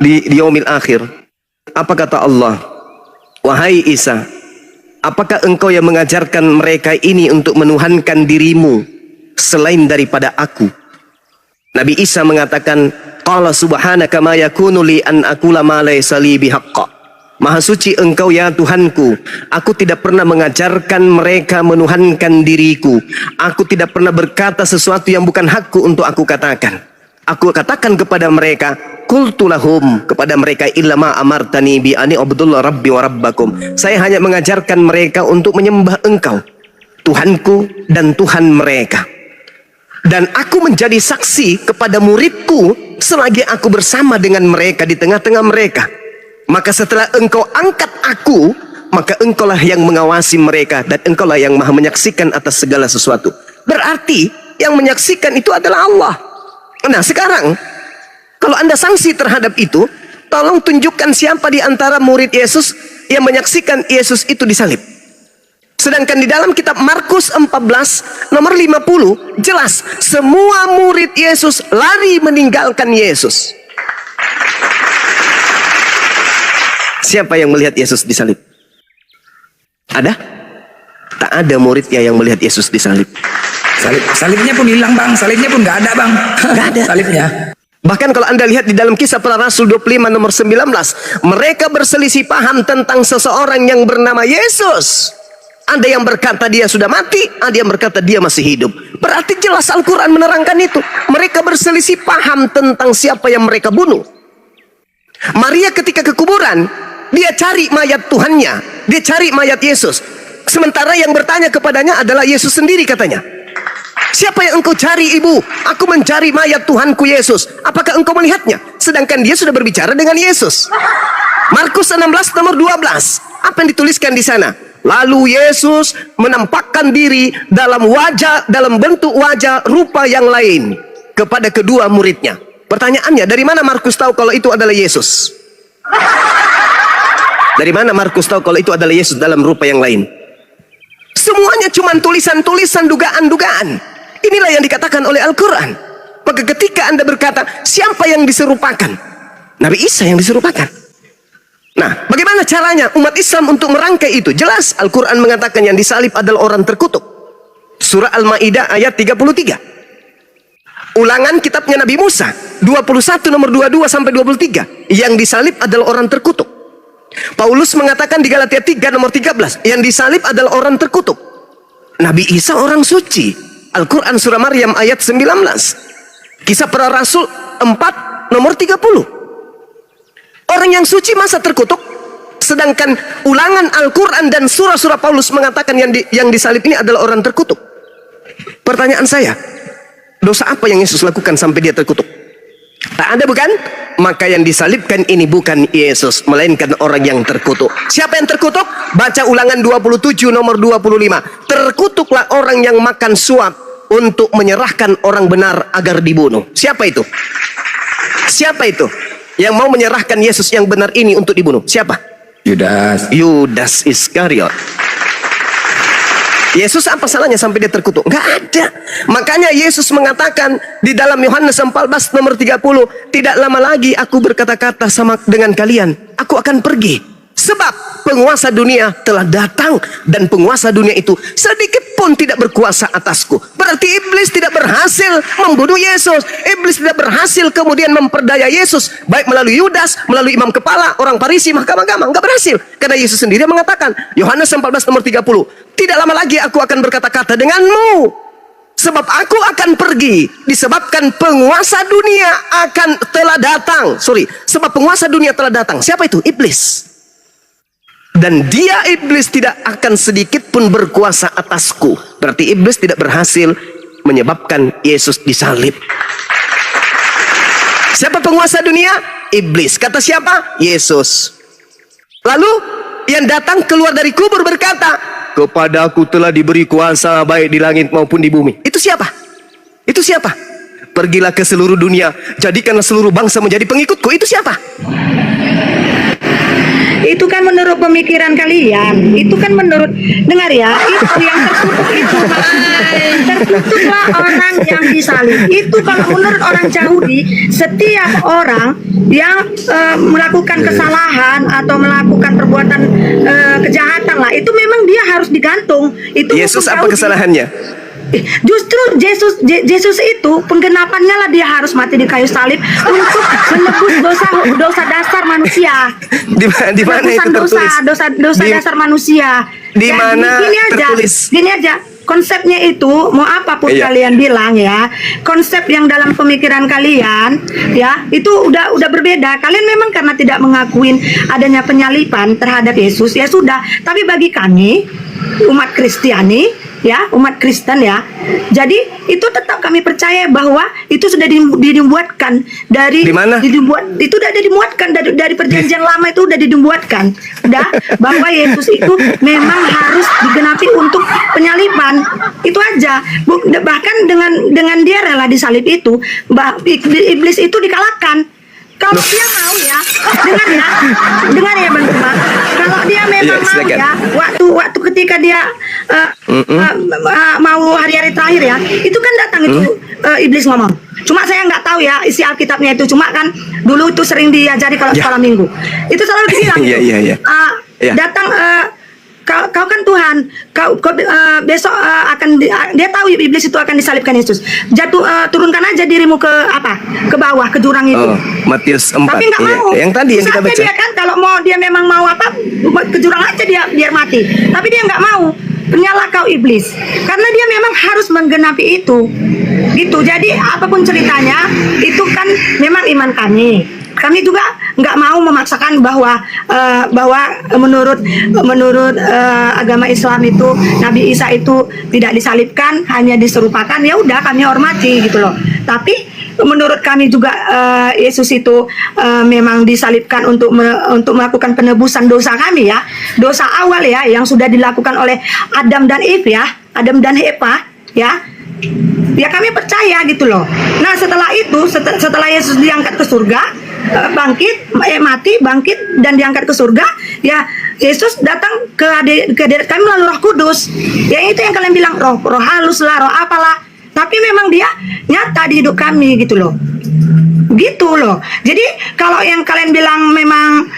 di yaumil akhir. Apa kata Allah? Wahai Isa, apakah engkau yang mengajarkan mereka ini untuk menuhankan dirimu selain daripada aku? Nabi Isa mengatakan, qala subhanaka ma yakunu li an aqula ma laysa li bihaqqa. Maha suci engkau ya Tuhanku, aku tidak pernah mengajarkan mereka menuhankan diriku. Aku tidak pernah berkata sesuatu yang bukan hakku untuk aku katakan. Aku katakan kepada mereka, qultu lahum, kepada mereka, illa ma amartani bi ani abdullah rabbi wa rabbakum. Saya hanya mengajarkan mereka untuk menyembah engkau, Tuhanku dan Tuhan mereka. Dan aku menjadi saksi kepada muridku selagi aku bersama dengan mereka di tengah-tengah mereka. Maka setelah engkau angkat aku, maka engkaulah yang mengawasi mereka, dan engkaulah yang maha menyaksikan atas segala sesuatu. Berarti yang menyaksikan itu adalah Allah. Nah sekarang, kalau anda sanksi terhadap itu, tolong tunjukkan siapa di antara murid Yesus yang menyaksikan Yesus itu disalib. Sedangkan di dalam kitab Markus 14 nomor 50 jelas semua murid Yesus lari meninggalkan Yesus. Siapa yang melihat Yesus disalib? Ada? Tak ada muridnya yang melihat Yesus disalib. Salibnya pun hilang bang, salibnya pun nggak ada bang. Nggak ada salibnya. Bahkan kalau anda lihat di dalam Kisah Para Rasul 25 nomor 19, mereka berselisih paham tentang seseorang yang bernama Yesus. Ada yang berkata dia sudah mati, ada yang berkata dia masih hidup. Berarti jelas Al-Quran menerangkan itu. Mereka berselisih paham tentang siapa yang mereka bunuh. Maria ketika ke kuburan, dia cari mayat Tuhannya, dia cari mayat Yesus. Sementara yang bertanya kepadanya adalah Yesus sendiri katanya. Siapa yang engkau cari ibu? Aku mencari mayat Tuhanku Yesus. Apakah engkau melihatnya? Sedangkan dia sudah berbicara dengan Yesus. Markus 16 nomor 12. Apa yang dituliskan di sana? Lalu Yesus menampakkan diri dalam bentuk wajah rupa yang lain kepada kedua muridnya. Pertanyaannya, dari mana Markus tahu kalau itu adalah Yesus? Dari mana Markus tahu kalau itu adalah Yesus dalam rupa yang lain? Semuanya cuma tulisan-tulisan, dugaan-dugaan. Inilah yang dikatakan oleh Al-Quran. Maka ketika anda berkata, siapa yang diserupakan? Nabi Isa yang diserupakan. Nah, bagaimana caranya umat Islam untuk merangkai itu? Jelas Al-Quran mengatakan yang disalib adalah orang terkutuk. Surah Al-Ma'idah ayat 33. Ulangan kitabnya Nabi Musa 21 nomor 22 sampai 23. Yang disalib adalah orang terkutuk. Paulus mengatakan di Galatia 3 nomor 13, yang disalib adalah orang terkutuk. Nabi Isa orang suci. Al-Quran surah Maryam ayat 19. Kisah Para Rasul 4 nomor 30. Orang yang suci masa terkutuk? Sedangkan ulangan Al-Quran dan surah-surah Paulus mengatakan yang disalib ini adalah orang terkutuk. Pertanyaan saya, dosa apa yang Yesus lakukan sampai dia terkutuk? Tak ada bukan? Maka yang disalibkan ini bukan Yesus, melainkan orang yang terkutuk. Siapa yang terkutuk? Baca ulangan 27 nomor 25. Terkutuklah orang yang makan suap untuk menyerahkan orang benar agar dibunuh. Siapa itu? Siapa itu yang mau menyerahkan Yesus yang benar ini untuk dibunuh? Siapa? Yudas Iskariot. Yesus apa salahnya sampai dia terkutuk? Nggak ada. Makanya Yesus mengatakan di dalam Yohanes 14 nomor 30, tidak lama lagi aku berkata-kata sama dengan kalian, aku akan pergi. Sebab penguasa dunia telah datang, dan penguasa dunia itu sedikit pun tidak berkuasa atasku. Berarti iblis tidak berhasil membunuh Yesus. Iblis tidak berhasil kemudian memperdaya Yesus, baik melalui Yudas, melalui imam kepala, orang Farisi, mahkamah agama. Nggak berhasil. Karena Yesus sendiri mengatakan, Yohanes 14 nomor 30, tidak lama lagi aku akan berkata-kata denganmu, sebab aku akan pergi, disebabkan penguasa dunia telah datang. Sebab penguasa dunia telah datang. Siapa itu? Iblis. Dan dia iblis tidak akan sedikit pun berkuasa atasku. Berarti iblis tidak berhasil menyebabkan Yesus disalib. Siapa penguasa dunia? Iblis. Kata siapa? Yesus. Lalu yang datang keluar dari kubur berkata, kepadaku telah diberi kuasa baik di langit maupun di bumi. Itu siapa? Itu siapa? Pergilah ke seluruh dunia, jadikanlah seluruh bangsa menjadi pengikutku. Itu siapa? itu kan menurut pemikiran kalian, itu kan menurut, dengar ya, itu yang terkutuk itu, terkutuklah orang yang disalib. Itu kalau menurut orang Yahudi, setiap orang yang melakukan kesalahan atau melakukan perbuatan kejahatan lah, itu memang dia harus digantung. Itu Yesus hukum apa Yahudi. kesalahannya? Justru Yesus itu penggenapannya lah dia harus mati di kayu salib untuk menebus dosa dasar manusia. Di mana itu tertulis? dosa Di- dasar manusia. di Ya, mana tertulis? Gini aja. Konsepnya itu mau apapun Iya. kalian bilang ya, konsep yang dalam pemikiran kalian ya itu udah berbeda. Kalian memang karena tidak mengakuin adanya penyalipan terhadap Yesus ya sudah. Tapi bagi kami umat Kristiani ya, umat Kristen ya. Jadi itu tetap kami percaya bahwa itu sudah dibuatkan dari Di mana? itu udah dimuatkan dari perjanjian lama, itu udah dibuatkan udah bahwa Yesus itu memang harus digenapi untuk penyalipan. Itu aja. Bahkan dengan dia rela disalib itu, iblis itu dikalahkan. Kalau dia mau ya, dengar ya Bang Cuma. Kalau dia memang Iya, mau silakan. ya, waktu ketika dia mau hari-hari terakhir ya, itu kan datang itu iblis ngomong. Cuma saya nggak tahu ya isi Alkitabnya itu. Cuma kan dulu itu sering diajari kalau Ya. sekolah minggu. Itu selalu dibilang. Iya, itu. iya, iya. Iya. Datang. Kau kan Tuhan, kau besok dia tahu iblis itu akan disalibkan Yesus. Turunkan aja dirimu ke bawah ke jurang itu. Oh, Matius 4. Tapi nggak Iya. mau. Yang tadi yang Bisa kita aja baca. dia kan kalau mau dia memang mau ke jurang aja dia biar mati. Tapi dia nggak mau. Penyalah kau iblis. Karena dia memang harus menggenapi itu. Gitu. Jadi apapun ceritanya itu kan memang iman kami. Kami juga nggak mau memaksakan bahwa menurut agama Islam itu Nabi Isa itu tidak disalibkan, hanya diserupakan. Ya udah kami hormati gitu loh. Tapi menurut kami juga Yesus itu memang disalibkan untuk melakukan penebusan dosa kami ya, dosa awal ya yang sudah dilakukan oleh Adam dan Eve ya, Adam dan Eva ya. Ya kami percaya gitu loh. Nah setelah itu, setelah Yesus diangkat ke surga, mati, bangkit dan diangkat ke surga, ya Yesus datang ke hadirat kami melalui Roh Kudus. Ya itu yang kalian bilang roh halus lah, roh apalah. Tapi memang dia nyata di hidup kami gitu loh. Gitu loh. Jadi kalau yang kalian bilang memang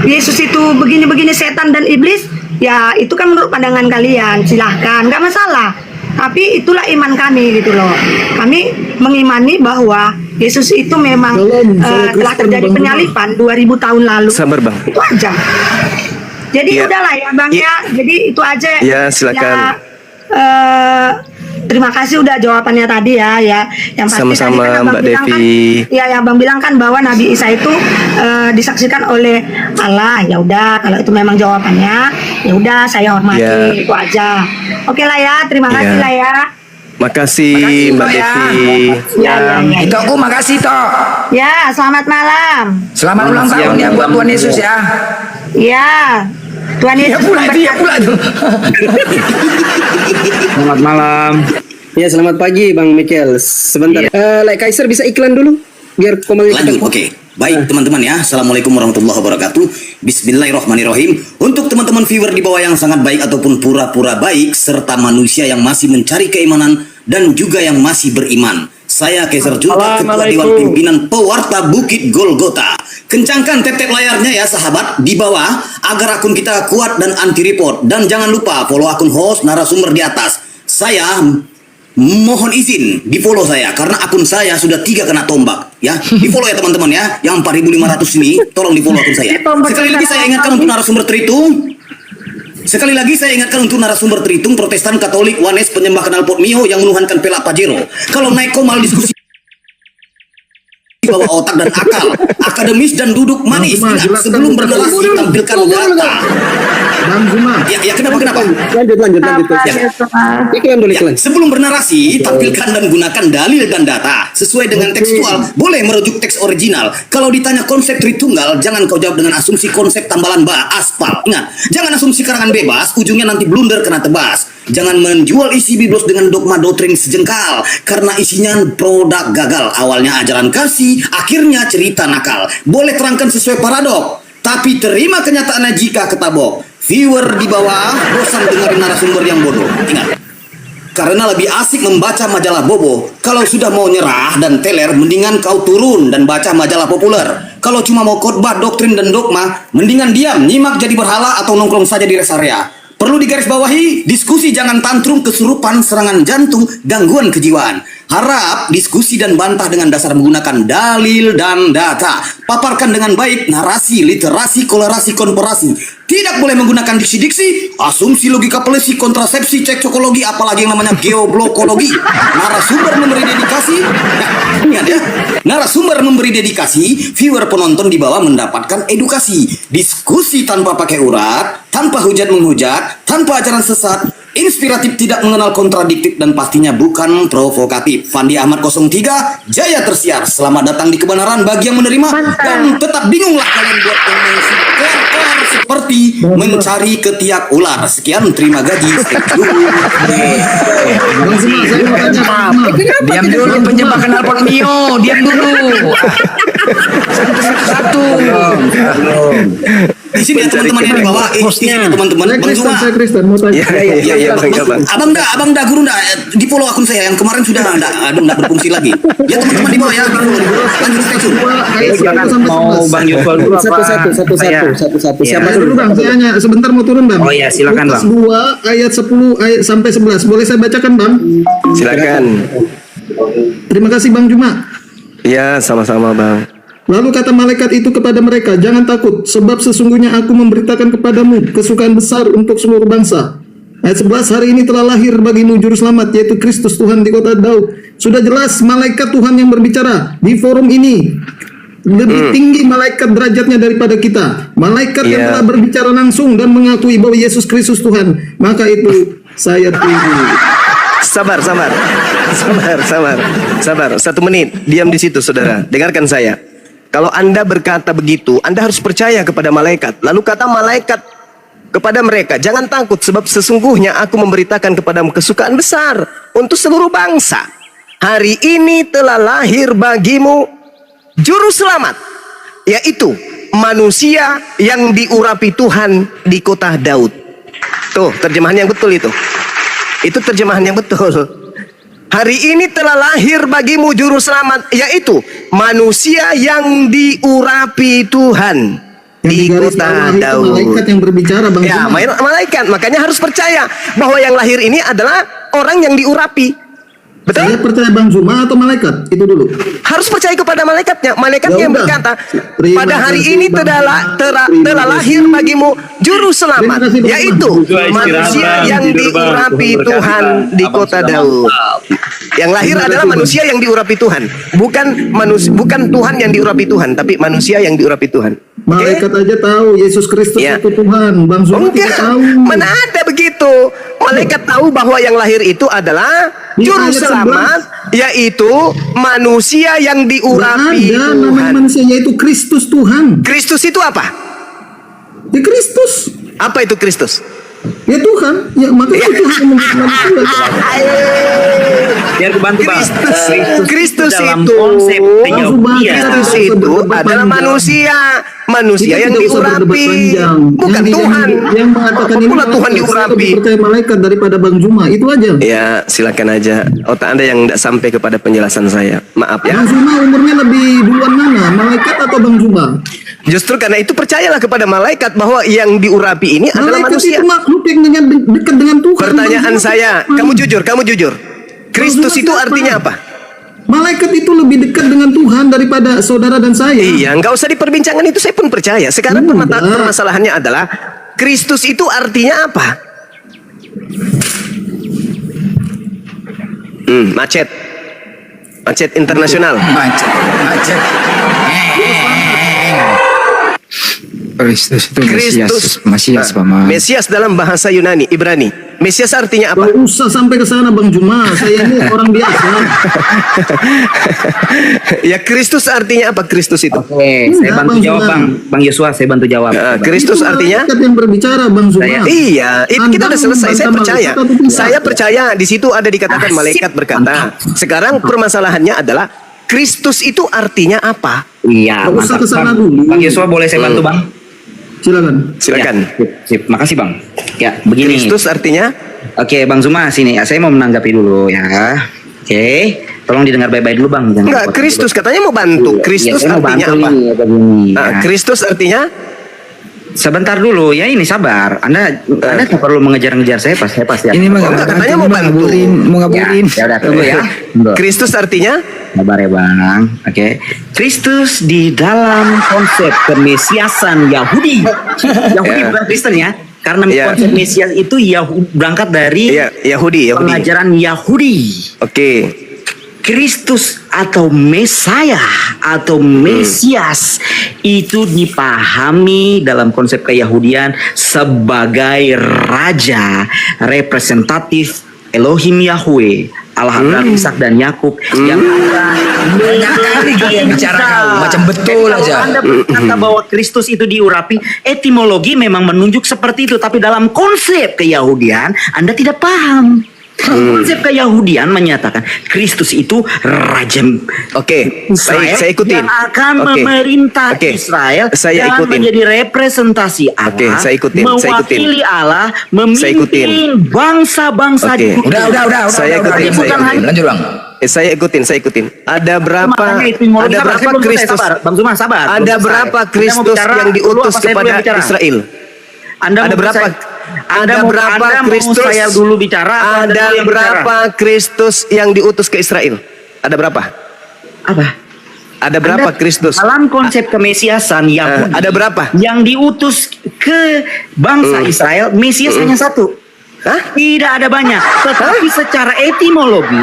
Yesus itu begini-begini setan dan iblis, ya itu kan menurut pandangan kalian. Silahkan, nggak masalah. Tapi itulah iman kami gitu loh. Kami mengimani bahwa Yesus itu memang telah terjadi penyalipan 2000 tahun lalu. Sabar, Bang. Itu aja. Jadi Iya. udahlah ya Bang Iya. ya. Jadi itu aja. Ya, silakan. Ya, terima kasih udah jawabannya tadi ya. Yang pasti Sama-sama, tadi kan Abang Mbak bilang Devi. Kan, ya, yang Abang bilang kan bahwa Nabi Isa itu disaksikan oleh Allah. Ya udah, kalau itu memang jawabannya, ya udah saya hormati. Ya. Itu aja. Oke lah ya, terima Ya. kasih lah ya. Makasih Mbak Toh, ya. Devi. Ya. Itu aku makasih toh. Ya, selamat malam. Selamat ulang Selamat tahun ya siang. buat Tuhan Yesus ya. Ya, Tuhan Ya Yesus pula itu, ya memberkati. pula tuh. Selamat malam. Ya, selamat pagi Bang Michael. Sebentar. Like Kaiser bisa iklan dulu biar komangnya Lanjut, kita- oke. Baik teman-teman ya, Assalamualaikum warahmatullahi wabarakatuh. Bismillahirrahmanirrahim. Untuk teman-teman viewer di bawah yang sangat baik ataupun pura-pura baik, serta manusia yang masih mencari keimanan dan juga yang masih beriman, saya Kaiser Junta, Ketua Dewan Pimpinan Pewarta Bukit Golgota. Kencangkan tap-tap layarnya ya sahabat di bawah agar akun kita kuat dan anti report. Dan jangan lupa follow akun host narasumber di atas. Saya mohon izin di follow saya karena akun saya sudah 3 kena tombak ya. Di follow ya teman-teman ya. Yang 4.500 ini tolong di follow akun saya. Sekali lagi saya ingatkan untuk narasumber Tritung. Sekali lagi saya ingatkan untuk narasumber Tritung, Protestan, Katolik, Wanes, penyembah knalpot Mio yang menuhankan pelak Pajero. Kalau naik komal diskusi bawa otak dan akal, akademis dan duduk manis. Ingat, sebelum bernarasi tampilkan data. Ya kenapa? Lanjut. Ya. Iklan dulu iklan. Sebelum bernarasi, tampilkan dan gunakan dalil dan data sesuai dengan tekstual. Boleh merujuk teks original. Kalau ditanya konsep Tritunggal, jangan kau jawab dengan asumsi konsep tambalan aspal. Ingat, jangan asumsi karangan bebas, ujungnya nanti blunder kena tebas. Jangan menjual isi biblos dengan dogma doktrin sejengkal, karena isinya produk gagal. Awalnya ajaran kasih, akhirnya cerita nakal. Boleh terangkan sesuai paradok. Tapi terima kenyataannya jika ketabok. Viewer di bawah bosan dengerin narasumber yang bodoh. Ingat, karena lebih asik membaca majalah bobo. Kalau sudah mau nyerah dan teler, mendingan kau turun dan baca majalah populer. Kalau cuma mau khotbah, doktrin dan dogma, mendingan diam, nyimak jadi berhala atau nongkrong saja di rest area. Perlu digarisbawahi, diskusi jangan tantrum, kesurupan, serangan jantung, gangguan kejiwaan. Harap diskusi dan bantah dengan dasar menggunakan dalil dan data. Paparkan dengan baik narasi, literasi, kolerasi, komparasi. Tidak boleh menggunakan diksi-diksi, asumsi, logika pelisi, kontrasepsi, cekcokologi, apalagi yang namanya geoblokologi. Narasumber memberi dedikasi, ingat ya, narasumber memberi dedikasi, viewer penonton di bawah mendapatkan edukasi. Diskusi tanpa pakai urat, tanpa hujat menghujat, tanpa ajaran sesat, inspiratif, tidak mengenal kontradiktif, dan pastinya bukan provokatif. Fandi Ahmad 03, Jaya tersiar. Selamat datang di kebenaran bagi yang menerima. Dan tetap bingunglah kalian buat komensi kotor seperti mencari ketiak ular. Sekian, terima gaji. Stay tune. Diam dulu penjebak knalpot Mio, diam dulu. Satu. Di sini ya teman-teman yang di bawah, di sini teman-teman. Bang Zuma. Iya bang, ya bang. Abang dah guru dah di follow akun saya yang kemarin sudah enggak berfungsi lagi. Ya teman-teman di bawah ya. Lanjut stay tune. Mau Bang Yusuf dulu apa? Satu-satu. Siapa Dulu dulu? Bang, saya hanya sebentar mau turun Bang. Oh iya, silakan, Lukas Bang. 2 ayat 10 ayat sampai 11. Boleh saya bacakan Bang? Silakan. Terima kasih Bang Juma. Ya, sama-sama bang. Lalu kata malaikat itu kepada mereka, jangan takut, sebab sesungguhnya aku memberitakan kepadamu kesukaan besar untuk seluruh bangsa. Ayat 11, hari ini telah lahir bagimu juru selamat, yaitu Kristus Tuhan di kota Daud. Sudah jelas malaikat Tuhan yang berbicara di forum ini. Lebih tinggi malaikat derajatnya daripada kita. Malaikat yang telah berbicara langsung dan mengakui bahwa Yesus Kristus Tuhan. Maka itu saya tunggu. Sabar. 1 menit. Diam di situ, saudara. Dengarkan saya. Kalau Anda berkata begitu, Anda harus percaya kepada malaikat. Lalu kata malaikat kepada mereka, jangan takut, sebab sesungguhnya aku memberitakan kepadamu kesukaan besar untuk seluruh bangsa. Hari ini telah lahir bagimu juru selamat, yaitu manusia yang diurapi Tuhan di kota Daud. Tuh, terjemahan yang betul itu. Itu terjemahan yang betul. Hari ini telah lahir bagimu juru selamat, yaitu manusia yang diurapi Tuhan di kota Daud. Malaikat yang berbicara Bang Ya, Juma. malaikat. Makanya harus percaya bahwa yang lahir ini adalah orang yang diurapi. Saya Betul? percaya Bang Juma atau malaikat? Itu dulu. Harus percaya kepada malaikatnya. Malaikat Ya yang udah. berkata, Terima pada hari kasih, ini Bang. telah Terima lahir kasih. bagimu juru selamat, Terima kasih, Bang. yaitu Istirahat, manusia Bang. yang Tidur, Bang. diurapi Tuhan di kota Daud. Yang lahir Terima adalah kasih, manusia yang diurapi Tuhan, bukan Tuhan yang diurapi Tuhan, tapi manusia yang diurapi Tuhan. Malaikat aja tahu Yesus Kristus Ya. itu Tuhan. Bang Zuma tidak Enggak, tahu. mana ada begitu. Malaikat tahu bahwa yang lahir itu adalah Di juru ayat selamat, yaitu manusia yang Nggak diurapi ada namanya Tuhan. manusia, yaitu Kristus Tuhan. Kristus itu apa? Ya Kristus. Apa itu Kristus? Ya Tuhan. Ya makanya Tuhan yang menjadi manusia. Biar gue bantu Bang. Kristus dalam itu konsep teologi ya. Kristus itu adalah manusia yang Kita tidak usah berdebat diurapi, panjang. bukan Tuhan. Yang mengatakan ini Apapun Tuhan malaikat, saya diurapi. lebih percaya malaikat daripada Bang Juma. Itu aja. Ya, silakan aja. Otak Anda yang tidak sampai kepada penjelasan saya. Maaf ya. Bang Juma umurnya lebih duluan mana? Malaikat atau Bang Juma? Justru karena itu percayalah kepada malaikat bahwa yang diurapi ini adalah Malaikat manusia. itu makhluk yang dekat dengan Tuhan. Pertanyaan Bang Juma saya, siapa? kamu jujur. Kristus itu artinya apa? Malaikat itu lebih dekat dengan Tuhan daripada saudara dan saya. Iya, nggak usah diperbincangan itu, saya pun percaya. Sekarang Enggak. permasalahannya adalah Kristus itu artinya apa? Macet internasional. Macet. Kristus itu Mesias, Paman. Mesias dalam bahasa Yunani, Ibrani. Mesias artinya apa? Gak usah sampai ke sana Bang Juma. Saya ini orang biasa. Ya, Kristus artinya apa? Kristus itu. Oke, saya bantu Bang jawab Juma. Bang Yosua, saya bantu jawab. Kristus Itu artinya? malaikat yang berbicara Bang Juma. Iya, itu kita udah selesai. Saya Anda percaya. malaikat atau tidak? Saya percaya di situ ada dikatakan malaikat berkata. Sekarang permasalahannya adalah Kristus itu artinya apa? Iya, Gak usah mantap. ke sana Bang. dulu. Bang Yosua boleh saya bantu Bang? Silakan. Silakan. Ya, sip. Makasih bang. Ya begini. Kristus artinya Oke Bang Zuma sini. Ya, saya mau menanggapi dulu ya. Oke. Tolong didengar baik-baik dulu bang. Jangan enggak, dipotong Kristus dulu. katanya mau bantu. Iya, Kristus saya mau artinya bantu apa? nih, begini, Ah, ya. Kristus artinya Sebentar dulu ya, ini sabar. Anda tak perlu mengejar-ngejar saya pasti. Ini mah Oh, enggak, katanya mau bantu. mau ngaburin. Ya udah tunggu ya. Tunggu. Kristus artinya Sabar ya bang. Oke. Kristus di dalam konsep kemesiasan Yahudi. Yahudi Ya. bukan Kristen ya. Karena Ya. konsep Mesias itu berangkat dari iya, Yahudi. pengajaran Yahudi. Oke. Kristus atau Mesaya atau Mesias itu dipahami dalam konsep keyahudian sebagai raja representatif Elohim Yahweh, Allah Abraham, Ishak dan Yakub yang Banyak kali gaya bicara kau, macam betul Jadi aja. kalau Anda berkata bahwa Kristus itu diurapi, etimologi memang menunjuk seperti itu, tapi dalam konsep keyahudian Anda tidak paham. Konsep keyahudian menyatakan Kristus itu raja Oke, Israel baik, saya ikutin. yang akan Oke. memerintah Oke. Israel Saya dan ikutin. menjadi representasi Allah, Oke, saya ikutin, saya ikutin. mewakili Allah, Saya ikutin. memimpin bangsa-bangsa Oke. di bumi. Udah. Saya ikutin, Bukan saya hanya Lanjut bang. saya ikutin. Ada berapa? Makanya etimologi. Ada Sabar, berapa saya belum selesai, Kristus? sabar. Bang Zuma, sabar. Ada Belum selesai. berapa Anda mau Kristus bicara yang dulu diutus apa saya kepada belum bicara? Israel? Anda Ada mau berapa? Anda Ada mau- berapa Anda mau Kristus? saya dulu bicara atau Anda Ada dulu yang berapa Kristus yang diutus ke Israel? Ada berapa? bicara? Apa? Ada berapa Anda- Kristus? Dalam konsep kemesiasan Yahudi, ada berapa? yang diutus ke bangsa Israel, Mesias hanya satu. Hah? Tidak ada banyak, tetapi secara etimologi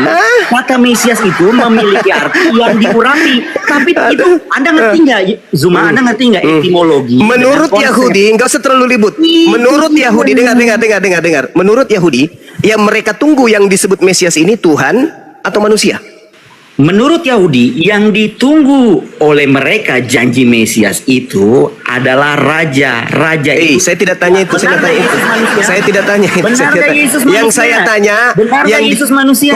kata Mesias itu memiliki arti yang diurapi. Tapi itu Anda ngerti nggak, Zuma? Anda ngerti nggak etimologi? Menurut dengan konsep- Yahudi, enggak usah terlalu ribut. Menurut Yahudi, dengar. Menurut Yahudi, yang mereka tunggu yang disebut Mesias ini Tuhan atau manusia? Menurut Yahudi, yang ditunggu oleh mereka janji Mesias itu adalah raja. Raja itu. Saya tidak tanya itu. Saya tidak tanya itu. Saya tidak tanya itu. Benar Saya nggak tidak- Yesus Yang manusia? saya tanya, Benar nggak yang Yesus manusia?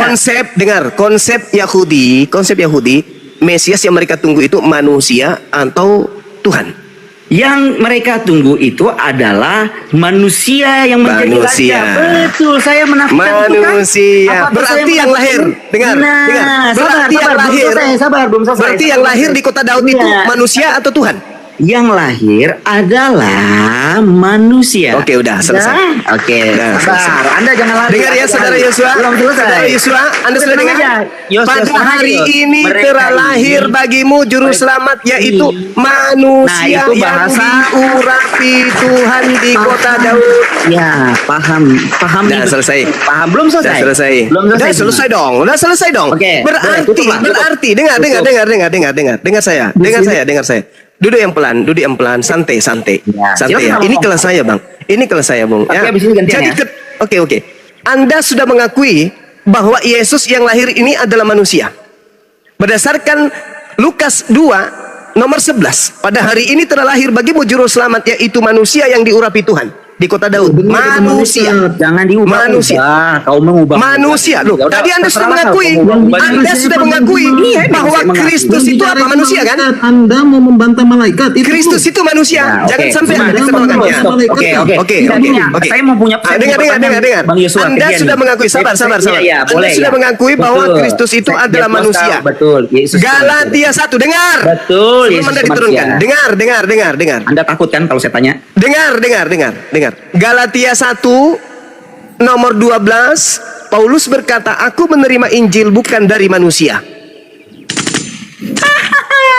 konsep Yahudi, Mesias yang mereka tunggu itu manusia atau Tuhan? Yang mereka tunggu itu adalah manusia yang menjadi Manusia. raja. Betul, saya menafsirkan itu kan. Manusia. Apakah Berarti saya yang lahir. menafsirkan? Dengar. Berarti yang lahir. Belum selesai. Berarti yang lahir di kota Daud itu Iya. manusia atau Tuhan? Yang lahir adalah manusia. Oke, udah selesai. Oke, Udah, sabar. selesai. Anda jangan lari. Dengar ya saudara Yosua. Belum selesai. Saudara Yosua, Anda sudah Tenang dengar? aja. Yosua, Pada tenang hari aja. ini Mereka telah lahir ini- bagimu juru selamat yaitu manusia Nah, itu yang bahasa- diurapi Tuhan di kota Daud. Ya, paham Udah nih. selesai. Paham belum selesai? Udah selesai. Belum selesai. Udah selesai dong. Udah selesai dong. Oke, boleh, tutup lah, tutup. Berarti dengar saya. Dengar saya. Duduk yang pelan, santai. Ya, Santai ya. silakan Ini ngomong. kelas saya, Bang. Ini kelas saya, Bung. Oke, habis ini gantian Jadi ya. Oke. Anda sudah mengakui bahwa Yesus yang lahir ini adalah manusia. Berdasarkan Lukas 2 nomor 11, pada hari ini telah lahir bagimu juru selamat yaitu manusia yang diurapi Tuhan di kota Daud. Manusia. Jangan diubah. Manusia. Kau mengubah. Manusia. Loh, Ya udah, tadi Anda sudah terserah mengakui. kau mau ubah. Anda sudah mengakui bahwa Kristus itu apa? Manusia kan? Anda mau membantah malaikat itu. Kristus itu manusia. Ya, Jangan oke. sampai Zuma, Anda Zuma, keterlaluannya. Zuma, Oke. Tidak. Saya mau punya. Dengar. Bang Yosua, Anda kejadian sudah nih. mengakui. Sabar. Iya, Anda boleh, sudah ya. mengakui bahwa Betul. Kristus itu Saya- adalah Yesus manusia. tahu, betul. Yesus Galatia 1. Dengar. Betul, Sebelum Yesus Anda diturunkan. manusia. Dengar. Anda takut kan kalau saya tanya? Dengar. Galatia 1 nomor 12, Paulus berkata, "Aku menerima Injil bukan dari manusia."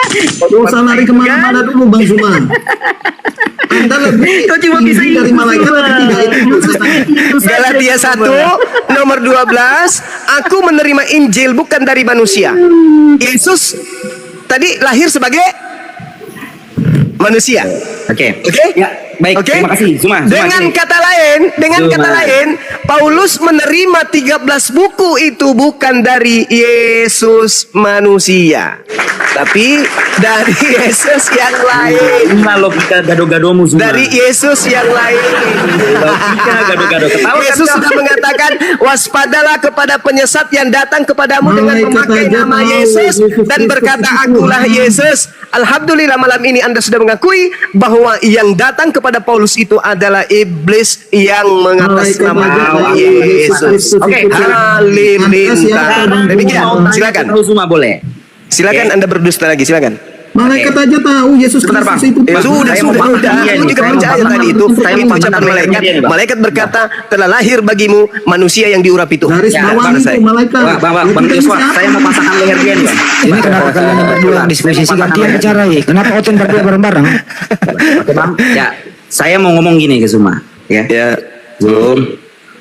Tidak usah lari kemana-mana dulu Bang Zuma. Anda lebih Kau cuma bisa tinggi dari ikut, malaikat Zuma. atau tidak? Itu dulu saya tanya. Galatia 1 nomor 12, "Aku menerima Injil bukan dari manusia." Yesus tadi lahir sebagai manusia. Oke. Oke? Ya, baik. Oke? Terima kasih. Zuma, Dengan sini. kata lain, Zuma. Paulus menerima 13 buku itu bukan dari Yesus manusia. Tapi dari Yesus yang lain. Inilah logika gado-gadomu semua. Dari Yesus yang lain. logika gado-gado. Ketawa kan Yesus kau? sudah mengatakan, waspadalah kepada penyesat yang datang kepadamu dengan Malaikat memakai aja nama tahu Yesus Yesus dan Kristus berkata, itu akulah Tuhan. Yesus. Alhamdulillah malam ini Anda sudah mengakui bahwa yang datang kepada Paulus itu adalah iblis yang mengatasnamakan Yesus. Oke, Halilintar. Demikian, silakan. Tahu semua boleh. Silakan Anda berdusta lagi, silakan. Malaikat aja tahu Yesus Sebentar, Kristus Bang. itu. Ya sudah, Saya mau sudah. paham dia Aku nih. juga Saya percaya mau tadi paham. itu. Saya Itu mau ucapan paham malaikat. dia nih, Bang. Malaikat berkata, telah lahir bagimu manusia yang diurapi Tuhan. Garis Ya, bawah Bang, itu saya. malaikat. Bang Joshua, saya mau pasangkan leher dia nih, Bang. Ini kenapa kalian berdua diskusi sih gantian bicara ya? Kenapa Oten berdua bareng-bareng? Oke, Bang. Ya, saya mau ngomong gini ke Zuma, ya. Ya, Zoom.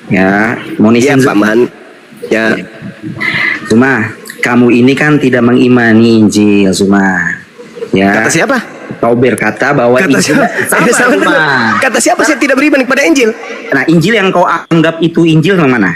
Ya, mau ya izin, Zoom. Paman. Ya, Zuma, kamu ini kan tidak mengimani Injil, Zuma. Ya. kata siapa? Kau berkata bahwa Kata Injil. siapa? Sabar, Sama dulu. Zuma. Kata siapa saya tidak beriman kepada Injil? Nah, Injil yang kau anggap itu Injil yang mana?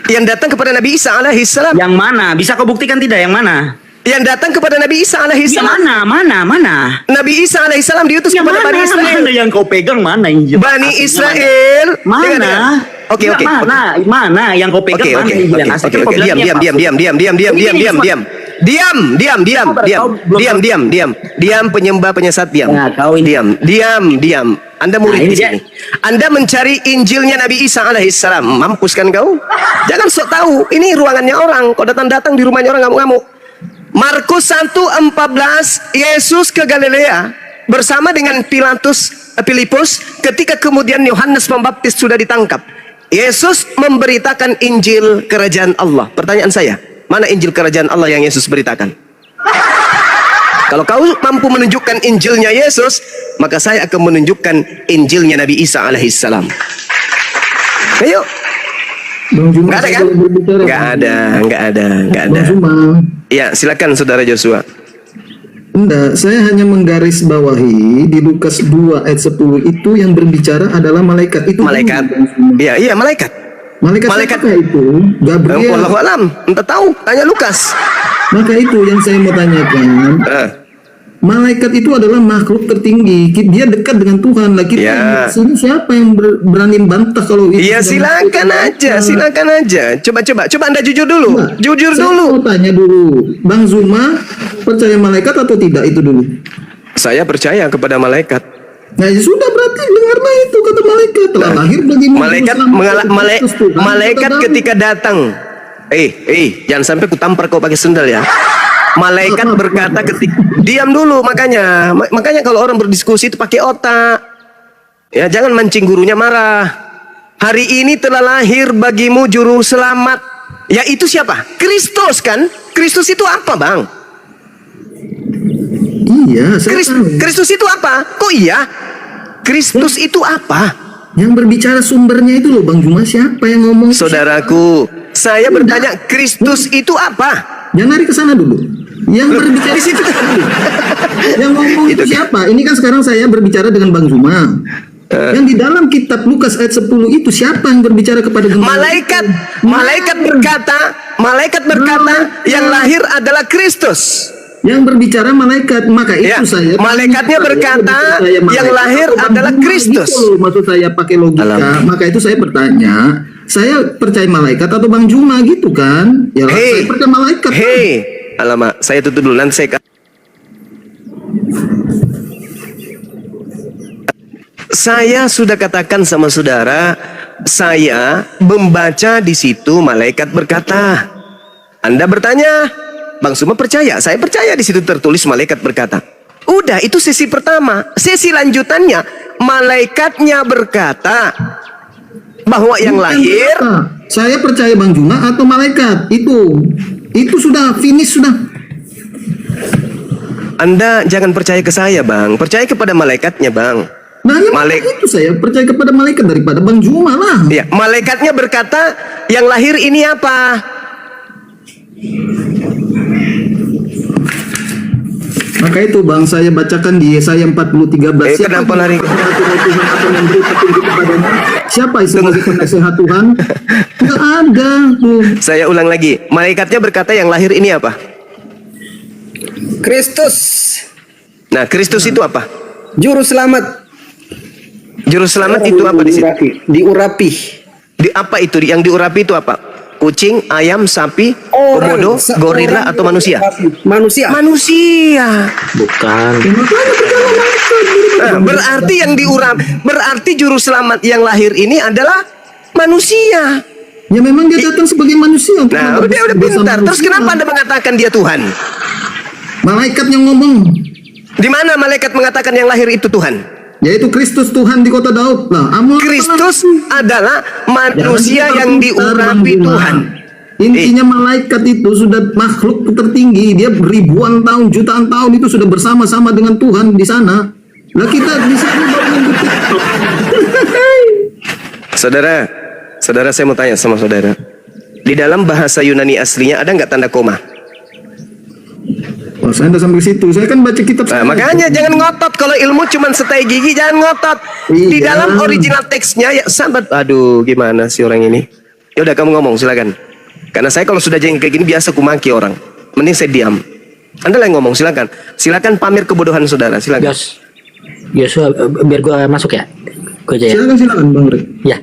Yang datang kepada Nabi Isa alaihissalam. Yang mana? Bisa kau buktikan tidak yang mana? Yang datang kepada Nabi Isa Yang alaihissalam. mana? Nabi Isa alaihissalam diutus Yang kepada Bani Israel. Mana yang kau pegang mana Injil? Bani Aslinya Israel. Mana? Dengar, dengar. Oke, Enggak, oke. Mana yang kau pegang Oke, mana oke, Injil yang oke, asli? oke, Kau oke. bilang Diam, ini diam, palsu. diam, diam, diam, diam, Ini diam, diam, semua. diam. Diam, penyembah penyesat diam. Nah, kau ini- Diam. Anda murid Nah, ini di dia. sini. Anda mencari Injilnya Nabi Isa alaihissalam. Mampus kan kau? Jangan sok tahu. Ini ruangannya orang. Kau datang di rumahnya orang ngamuk-ngamuk. Markus 1:14, Yesus ke Galilea bersama dengan Filipus ketika kemudian Yohanes Pembaptis sudah ditangkap. Yesus memberitakan Injil kerajaan Allah. Pertanyaan saya, mana Injil kerajaan Allah yang Yesus beritakan? Kalau kau mampu menunjukkan Injilnya Yesus, maka saya akan menunjukkan Injilnya Nabi Isa alaihissalam. Ayo. Bang Juma, Nggak ada saya kan? boleh berbicara, Nggak Bang? ada. Bang Juma. Ya, silakan Saudara Joshua. Enggak, saya hanya menggarisbawahi di Lukas 2 ayat 10 itu yang berbicara adalah malaikat itu. Malaikat. Bang Juma. Iya, malaikat. Malaikat siapakah itu? Gabriel. Wallahu alam. Entah tahu, tanya Lukas. Maka itu yang saya mau tanyakan. Malaikat itu adalah makhluk tertinggi. Dia dekat dengan Tuhan. Lah kita Ya. di sini siapa yang berani bantah kalau itu? Iya, sudah silakan aja. Coba Anda jujur dulu. Nah, Jujur saya dulu. mau tanya dulu, Bang Zuma percaya malaikat atau tidak itu dulu? Saya percaya kepada malaikat. Nah ya sudah, berarti dengarlah itu kata malaikat telah lahir bagimu. Malaikat ketika datang. Jangan sampai kutampar kau pakai sendal ya. Malaikat berkata ketika diam dulu, makanya kalau orang berdiskusi itu pakai otak. Ya, jangan mancing gurunya marah. Hari ini telah lahir bagimu juru selamat. Yaitu siapa? Kristus kan? Kristus itu apa, Bang? Iya, saya tahu. Kristus itu apa? Kok iya? Kristus itu apa? Yang berbicara sumbernya itu loh, Bang Juma, siapa yang ngomong? Saudaraku, saya bertanya, Kristus itu apa? Jangan lari ke sana dulu. Yang berbicara Di situ. yang ngomong itu siapa? Ini kan sekarang saya berbicara dengan Bang Juma. Yang di dalam kitab Lukas ayat 10 itu siapa yang berbicara kepada gembala? Malaikat berkata, yang lahir adalah Kristus. Yang berbicara malaikat, maka itu Ya, saya malaikatnya berkata, yang lahir adalah Kristus. Gitu loh, maksud saya pakai logika. Maka itu saya bertanya, saya percaya malaikat atau Bang Juma gitu kan? Ya saya percaya malaikat. Alamak, saya tutup dulu nanti saya sudah katakan sama saudara, saya membaca di situ malaikat berkata. Anda bertanya, Bang Suma percaya? Saya percaya di situ tertulis malaikat berkata. Udah, itu sesi pertama. Sesi lanjutannya, malaikatnya berkata bahwa yang lahir. Saya percaya Bang Juma atau malaikat itu sudah finish sudah. Anda jangan percaya ke saya, Bang. Percaya kepada malaikatnya, Bang. Nah, ya itu saya percaya kepada malaikat daripada Bang Juma lah. Ya, malaikatnya berkata, yang lahir ini apa? Maka itu Bang, saya bacakan di Yesaya 40:13. Kenapa lari? Siapa sebagai penasehat Tuhan? Tidak ada tuh. Saya ulang lagi. Malaikatnya berkata yang lahir ini apa? Kristus, Nah, Kristus itu apa? juru selamat. Juru selamat itu apa di situ? Diurapi. Di apa itu? Yang diurapi itu apa? Kucing, ayam, sapi, komodo, gorila atau manusia? Manusia. Manusia. Bukan. Nah, berarti yang berarti juru selamat yang lahir ini adalah manusia. Ya memang dia datang sebagai manusia. untuk Nah, menebus udah dosa pintar. Terus manusia. kenapa Anda mengatakan dia Tuhan? Malaikat yang ngomong, Di mana malaikat mengatakan yang lahir itu Tuhan? yaitu Kristus Tuhan di kota Daud. Nah, Kristus adalah manusia yang diurapi Tuhan. Intinya malaikat itu sudah makhluk tertinggi. Dia ribuan tahun, jutaan tahun itu sudah bersama-sama dengan Tuhan di sana. Nah, kita di sini baru mengikuti. Saudara, saya mau tanya sama saudara. Di dalam bahasa Yunani aslinya ada nggak tanda koma? Oh, saya udah sampai situ. Saya kan baca kitab. Nah, makanya jangan ngotot. Kalau ilmu cuman setai gigi, jangan ngotot. Di Iya. dalam original teksnya, ya sahabat. Aduh, gimana sih orang ini? Ya udah, kamu ngomong, silakan. Karena saya kalau sudah jangan kayak gini biasa kumaki orang. Mending saya diam. Anda lah yang ngomong, silakan. Silakan pamer kebodohan saudara, silakan. Yosua, biar gua masuk ya. Gua aja ya. Silakan Bang Rek. Ya.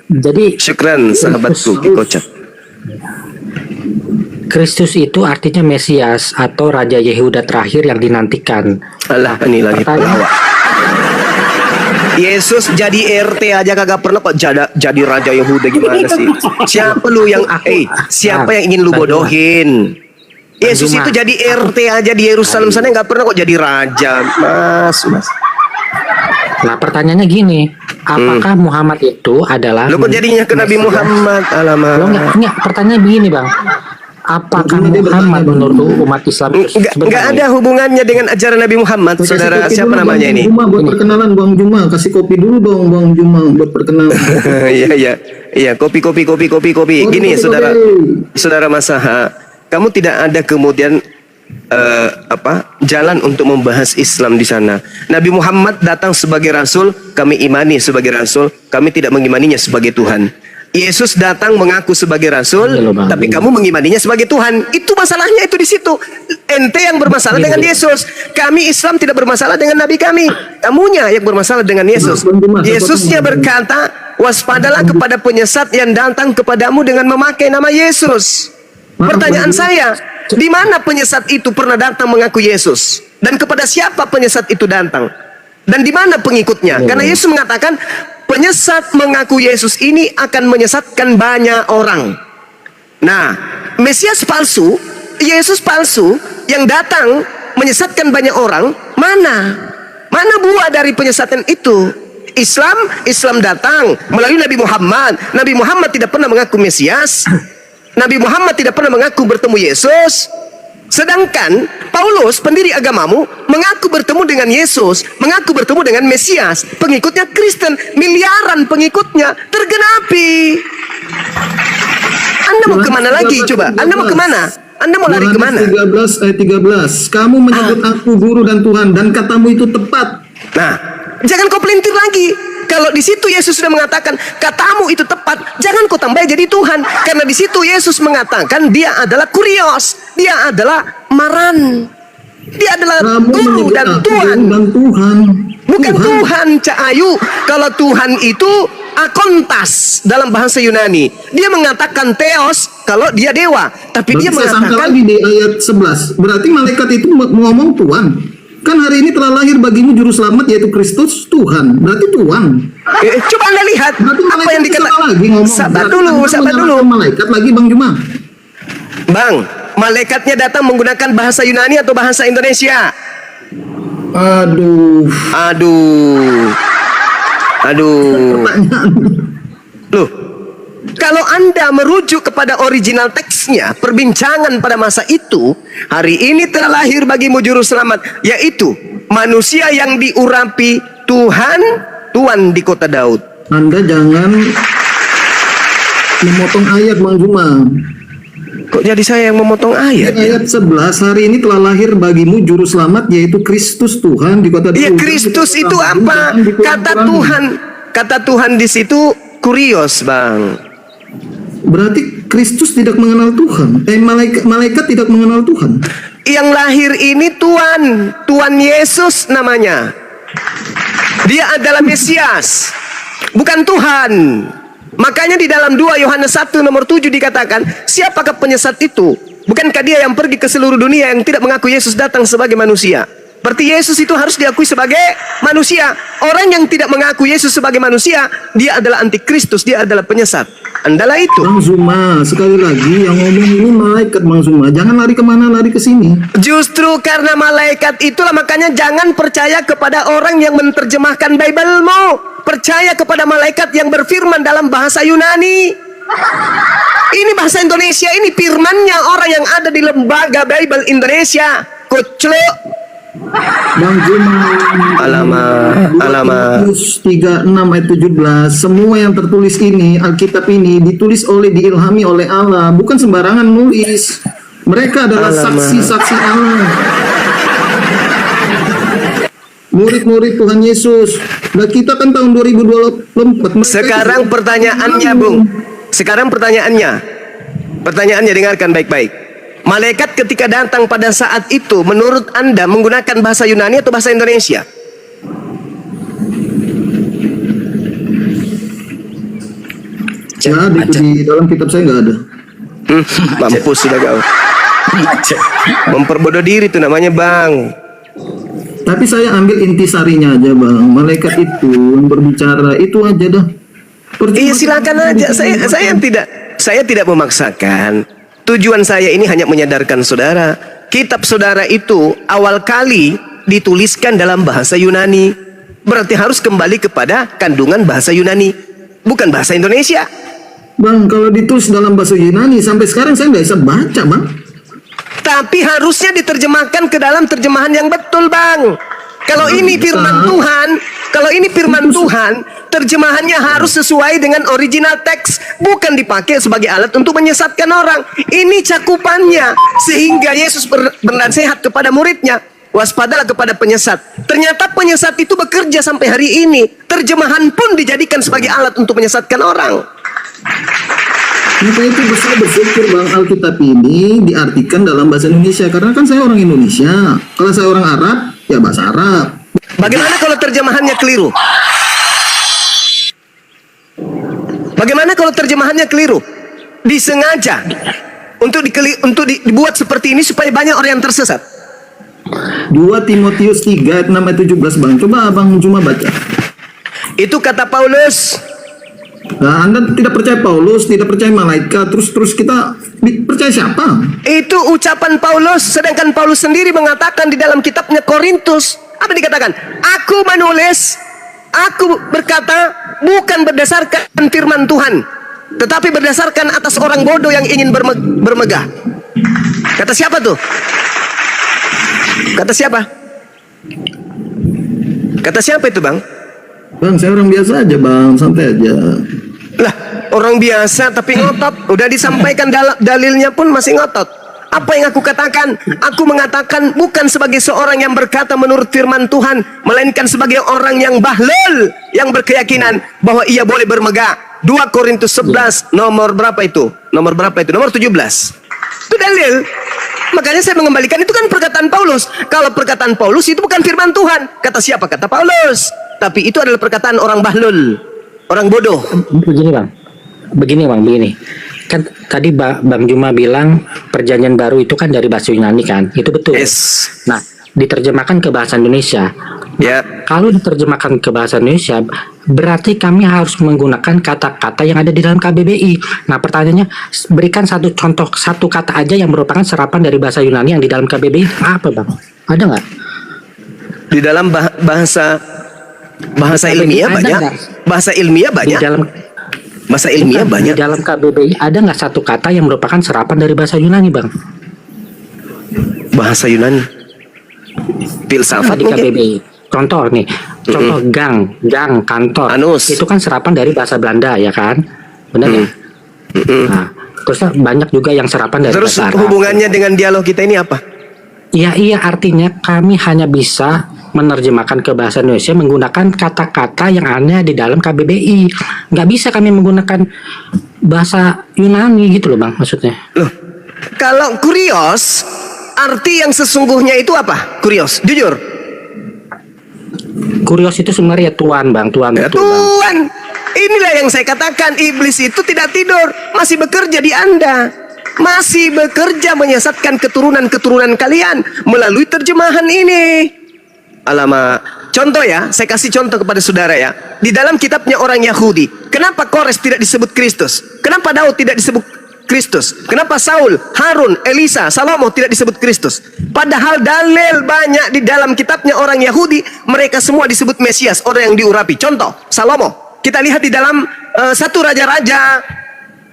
Jadi Syukran sahabatku, kocak. Kristus itu artinya Mesias atau Raja Yehuda terakhir yang dinantikan. Alah, ini lagi Pertanyaan- pelawak. Yesus jadi RT aja kagak pernah kok jadi Raja Yehuda, gimana sih? Siapa lu yang siapa yang ingin lu bodohin? Yesus Cuma- itu jadi RT aja di Yerusalem sana nggak pernah kok jadi raja, Mas. Nah, pertanyaannya gini, apakah Muhammad itu adalah Lu kok jadinya ke Nabi Mesias? Muhammad? Alamak. Lo enggak, pertanyaan begini, Bang. Apakah Muhammad menurut umat Islam itu Nggak ada hubungannya dengan ajaran Nabi Muhammad, Kasih saudara. kopi Siapa dulu, namanya Bang ini? Juma buat perkenalan Bang Juma. Kasih kopi dulu dong Bang Juma buat perkenalan. Iya, kopi. Gini, kopi. saudara Masaha, kamu tidak ada kemudian jalan untuk membahas Islam di sana. Nabi Muhammad datang sebagai rasul, kami imani sebagai rasul, kami tidak mengimaninya sebagai Tuhan. Yesus datang mengaku sebagai rasul, Iya loh, Bang. tapi kamu mengimaninya sebagai Tuhan. Itu masalahnya itu di situ. Ente yang bermasalah dengan Yesus. Kami Islam tidak bermasalah dengan Nabi kami. Kamunya yang bermasalah dengan Yesus. Yesusnya berkata, waspadalah kepada penyesat yang datang kepadamu dengan memakai nama Yesus. Pertanyaan saya, di mana penyesat itu pernah datang mengaku Yesus? Dan kepada siapa penyesat itu datang? Dan di mana pengikutnya? Karena Yesus mengatakan, penyesat mengaku Yesus ini akan menyesatkan banyak orang. Nah, Mesias palsu, Yesus palsu yang datang menyesatkan banyak orang, mana? Mana buah dari penyesatan itu? Islam datang melalui Nabi Muhammad. Nabi Muhammad tidak pernah mengaku Mesias. Nabi Muhammad tidak pernah mengaku bertemu Yesus. Sedangkan Paulus, pendiri agamamu, mengaku bertemu dengan Yesus, mengaku bertemu dengan Mesias. Pengikutnya Kristen, miliaran pengikutnya, tergenapi. Anda mau kemana lagi coba? Anda mau kemana? Anda mau lari kemana? 13 ayat 13. Kamu menyebut aku guru dan Tuhan dan katamu itu tepat. Nah, jangan kau pelintir lagi. Kalau di situ Yesus sudah mengatakan katamu itu tepat, jangan kau tambah jadi Tuhan. Karena di situ Yesus mengatakan dia adalah kurios, dia adalah maran, dia adalah Kamu guru menyebut dan aku Tuhan. guru dan Tuhan. Bukan Tuhan, Cak Ayu. Kalau Tuhan itu akontas dalam bahasa Yunani. Dia mengatakan theos kalau dia dewa, tapi dia Berarti saya sangka mengatakan lagi di ayat 11. Berarti malaikat itu ngomong Tuhan. Kan hari ini telah lahir bagimu juru selamat yaitu Kristus Tuhan. Berarti Tuhan. coba Anda lihat Berarti apa malaikat yang itu dikatakan. salah lagi ngomong. Sabar Berarti dulu, Anda sabar dulu. menyalahkan malaikat lagi Bang Juma. Bang, malaikatnya datang menggunakan bahasa Yunani atau bahasa Indonesia? Aduh. Loh, kalau Anda merujuk kepada original teksnya, perbincangan pada masa itu, hari ini telah lahir bagimu juru selamat, yaitu manusia yang diurapi Tuhan di kota Daud. Anda jangan memotong ayat Bang Juma. Kok jadi saya yang memotong ayat? Ayat 11, hari ini telah lahir bagimu juru selamat yaitu Kristus Tuhan di kota Daud. Iya, Kristus itu apa? Kata Tuhan di situ kurios, Bang. Berarti Kristus tidak mengenal Tuhan. Malaikat tidak mengenal Tuhan. Yang lahir ini Tuhan Yesus namanya. Dia adalah Mesias, bukan Tuhan. Makanya di dalam 2 Yohanes 1 nomor 7 dikatakan, siapakah penyesat itu? Bukankah dia yang pergi ke seluruh dunia yang tidak mengaku Yesus datang sebagai manusia? Berarti Yesus itu harus diakui sebagai manusia. Orang yang tidak mengaku Yesus sebagai manusia, dia adalah antikristus, dia adalah penyesat. Andalah itu. Bang Zuma, sekali lagi yang ngomong ini malaikat Bang Zuma. Jangan lari kemana, lari ke sini. Justru karena malaikat itulah makanya jangan percaya kepada orang yang menerjemahkan Bible-mu. Percaya kepada malaikat yang berfirman dalam bahasa Yunani. Ini bahasa Indonesia, ini firmannya orang yang ada di lembaga Bible Indonesia. Koclok. Bang Zuma, Alamak. 36 ayat 17, semua yang tertulis ini, Alkitab ini ditulis diilhami oleh Allah, bukan sembarangan nulis. Mereka adalah saksi-saksi Allah. Murid-murid Tuhan Yesus. Nah, kita kan tahun 2024. Sekarang pertanyaannya, Bung. Sekarang pertanyaannya dengarkan baik-baik. Malaikat ketika datang pada saat itu, menurut Anda menggunakan bahasa Yunani atau bahasa Indonesia? Nggak ada itu di dalam kitab saya, nggak ada. Mampus sudah kau. Memperbodoh diri itu namanya, Bang. Tapi saya ambil intisarinya aja, Bang. Malaikat itu yang berbicara itu aja dah. Iya, silakan aja. Saya tidak memaksakan. Tujuan saya ini hanya menyadarkan saudara, kitab saudara itu awal kali dituliskan dalam bahasa Yunani. Berarti harus kembali kepada kandungan bahasa Yunani, bukan bahasa Indonesia. Bang, kalau ditulis dalam bahasa Yunani sampai sekarang saya nggak bisa baca, Bang. Tapi harusnya diterjemahkan ke dalam terjemahan yang betul, Bang. Kalau ini firman Tuhan, terjemahannya harus sesuai dengan original teks, bukan dipakai sebagai alat untuk menyesatkan orang. Ini cakupannya, sehingga Yesus bernasihat kepada muridnya, waspadalah kepada penyesat. Ternyata penyesat itu bekerja sampai hari ini. Terjemahan pun dijadikan sebagai alat untuk menyesatkan orang. Maka itu saya bersyukur, Bang, Alkitab ini diartikan dalam bahasa Indonesia. Karena kan saya orang Indonesia. Kalau saya orang Arab, ya bahasa Arab. Bagaimana kalau terjemahannya keliru? Bagaimana kalau terjemahannya keliru? Disengaja untuk dibuat seperti ini supaya banyak orang yang tersesat. 2 Timotius 3 ayat 6 ayat 17, Bang. Coba Abang cuma baca. Itu kata Paulus. Nah, Anda tidak percaya Paulus, tidak percaya malaikat, terus kita percaya siapa? Itu ucapan Paulus, sedangkan Paulus sendiri mengatakan di dalam kitabnya Korintus, apa dikatakan? Aku menulis, aku berkata bukan berdasarkan firman Tuhan, tetapi berdasarkan atas orang bodoh yang ingin bermegah. Kata siapa tuh? Kata siapa? Kata siapa itu, Bang? Bang, saya orang biasa aja, Bang, santai aja. Lah, orang biasa tapi ngotot. Udah disampaikan dalilnya pun masih ngotot. Apa yang aku katakan? Aku mengatakan bukan sebagai seorang yang berkata menurut firman Tuhan, melainkan sebagai orang yang bahlul, yang berkeyakinan bahwa ia boleh bermegah. 2 Korintus 11 nomor berapa itu? Nomor 17. Itu dalil. Makanya saya mengembalikan, itu kan perkataan Paulus. Kalau perkataan Paulus itu bukan firman Tuhan. Kata siapa? Kata Paulus. Tapi itu adalah perkataan orang bahlul, orang bodoh. Begini bang, kan tadi Bang Juma bilang perjanjian baru itu kan dari bahasa Yunani kan, itu betul. Yes. Nah, diterjemahkan ke bahasa Indonesia. Ya. Kalau diterjemahkan ke bahasa Indonesia, berarti kami harus menggunakan kata-kata yang ada di dalam KBBI. Nah, pertanyaannya, berikan satu contoh, satu kata aja yang merupakan serapan dari bahasa Yunani yang di dalam KBBI. Apa bang? Ada nggak? Di dalam bahasa ilmiah banyak. Bahasa ilmiah banyak. Bahasa ilmiah banyak. Di dalam KBBI ada nggak satu kata yang merupakan serapan dari bahasa Yunani, bang? Bahasa Yunani. Filsafat di KBBI. Contoh nih, contoh gang, kantor. Anus. Itu kan serapan dari bahasa Belanda, ya kan? Benar ya? Nah, terus banyak juga yang serapan dari terus bahasa Arab. Hubungannya dengan dialog kita ini apa? Iya, artinya kami hanya bisa menerjemahkan ke bahasa Indonesia menggunakan kata-kata yang ada di dalam KBBI. Nggak bisa kami menggunakan bahasa Yunani gitu loh bang, maksudnya. Loh, kalau kurios, arti yang sesungguhnya itu apa? Kurios, jujur. Kurios itu sebenarnya Tuhan, Bang. Tuhan, Ya, betul, Bang. Tuhan, inilah yang saya katakan, iblis itu tidak tidur, masih bekerja di Anda, masih bekerja menyesatkan keturunan-keturunan kalian melalui terjemahan ini. Alamak, contoh ya, saya kasih contoh kepada saudara ya. Di dalam kitabnya orang Yahudi, kenapa Kores tidak disebut Kristus? Kenapa Daud tidak disebut Kristus? Kenapa Saul, Harun, Elisa, Salomo tidak disebut Kristus? Padahal dalil banyak di dalam kitabnya orang Yahudi, mereka semua disebut Mesias, orang yang diurapi. Contoh, Salomo. Kita lihat di dalam satu Raja-Raja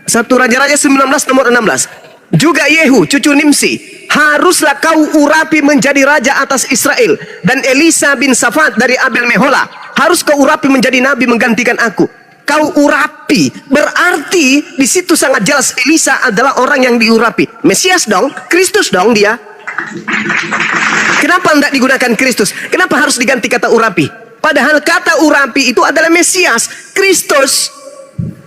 19 nomor 16. Juga Yehu, cucu Nimsi, haruslah kau urapi menjadi raja atas Israel. Dan Elisa bin Safat dari Abel Mehola, harus kau urapi menjadi nabi menggantikan aku. Kau urapi, berarti di situ sangat jelas Elisa adalah orang yang diurapi. Mesias dong, Kristus dong dia. Kenapa tidak digunakan Kristus? Kenapa harus diganti kata urapi? Padahal kata urapi itu adalah Mesias, Kristus.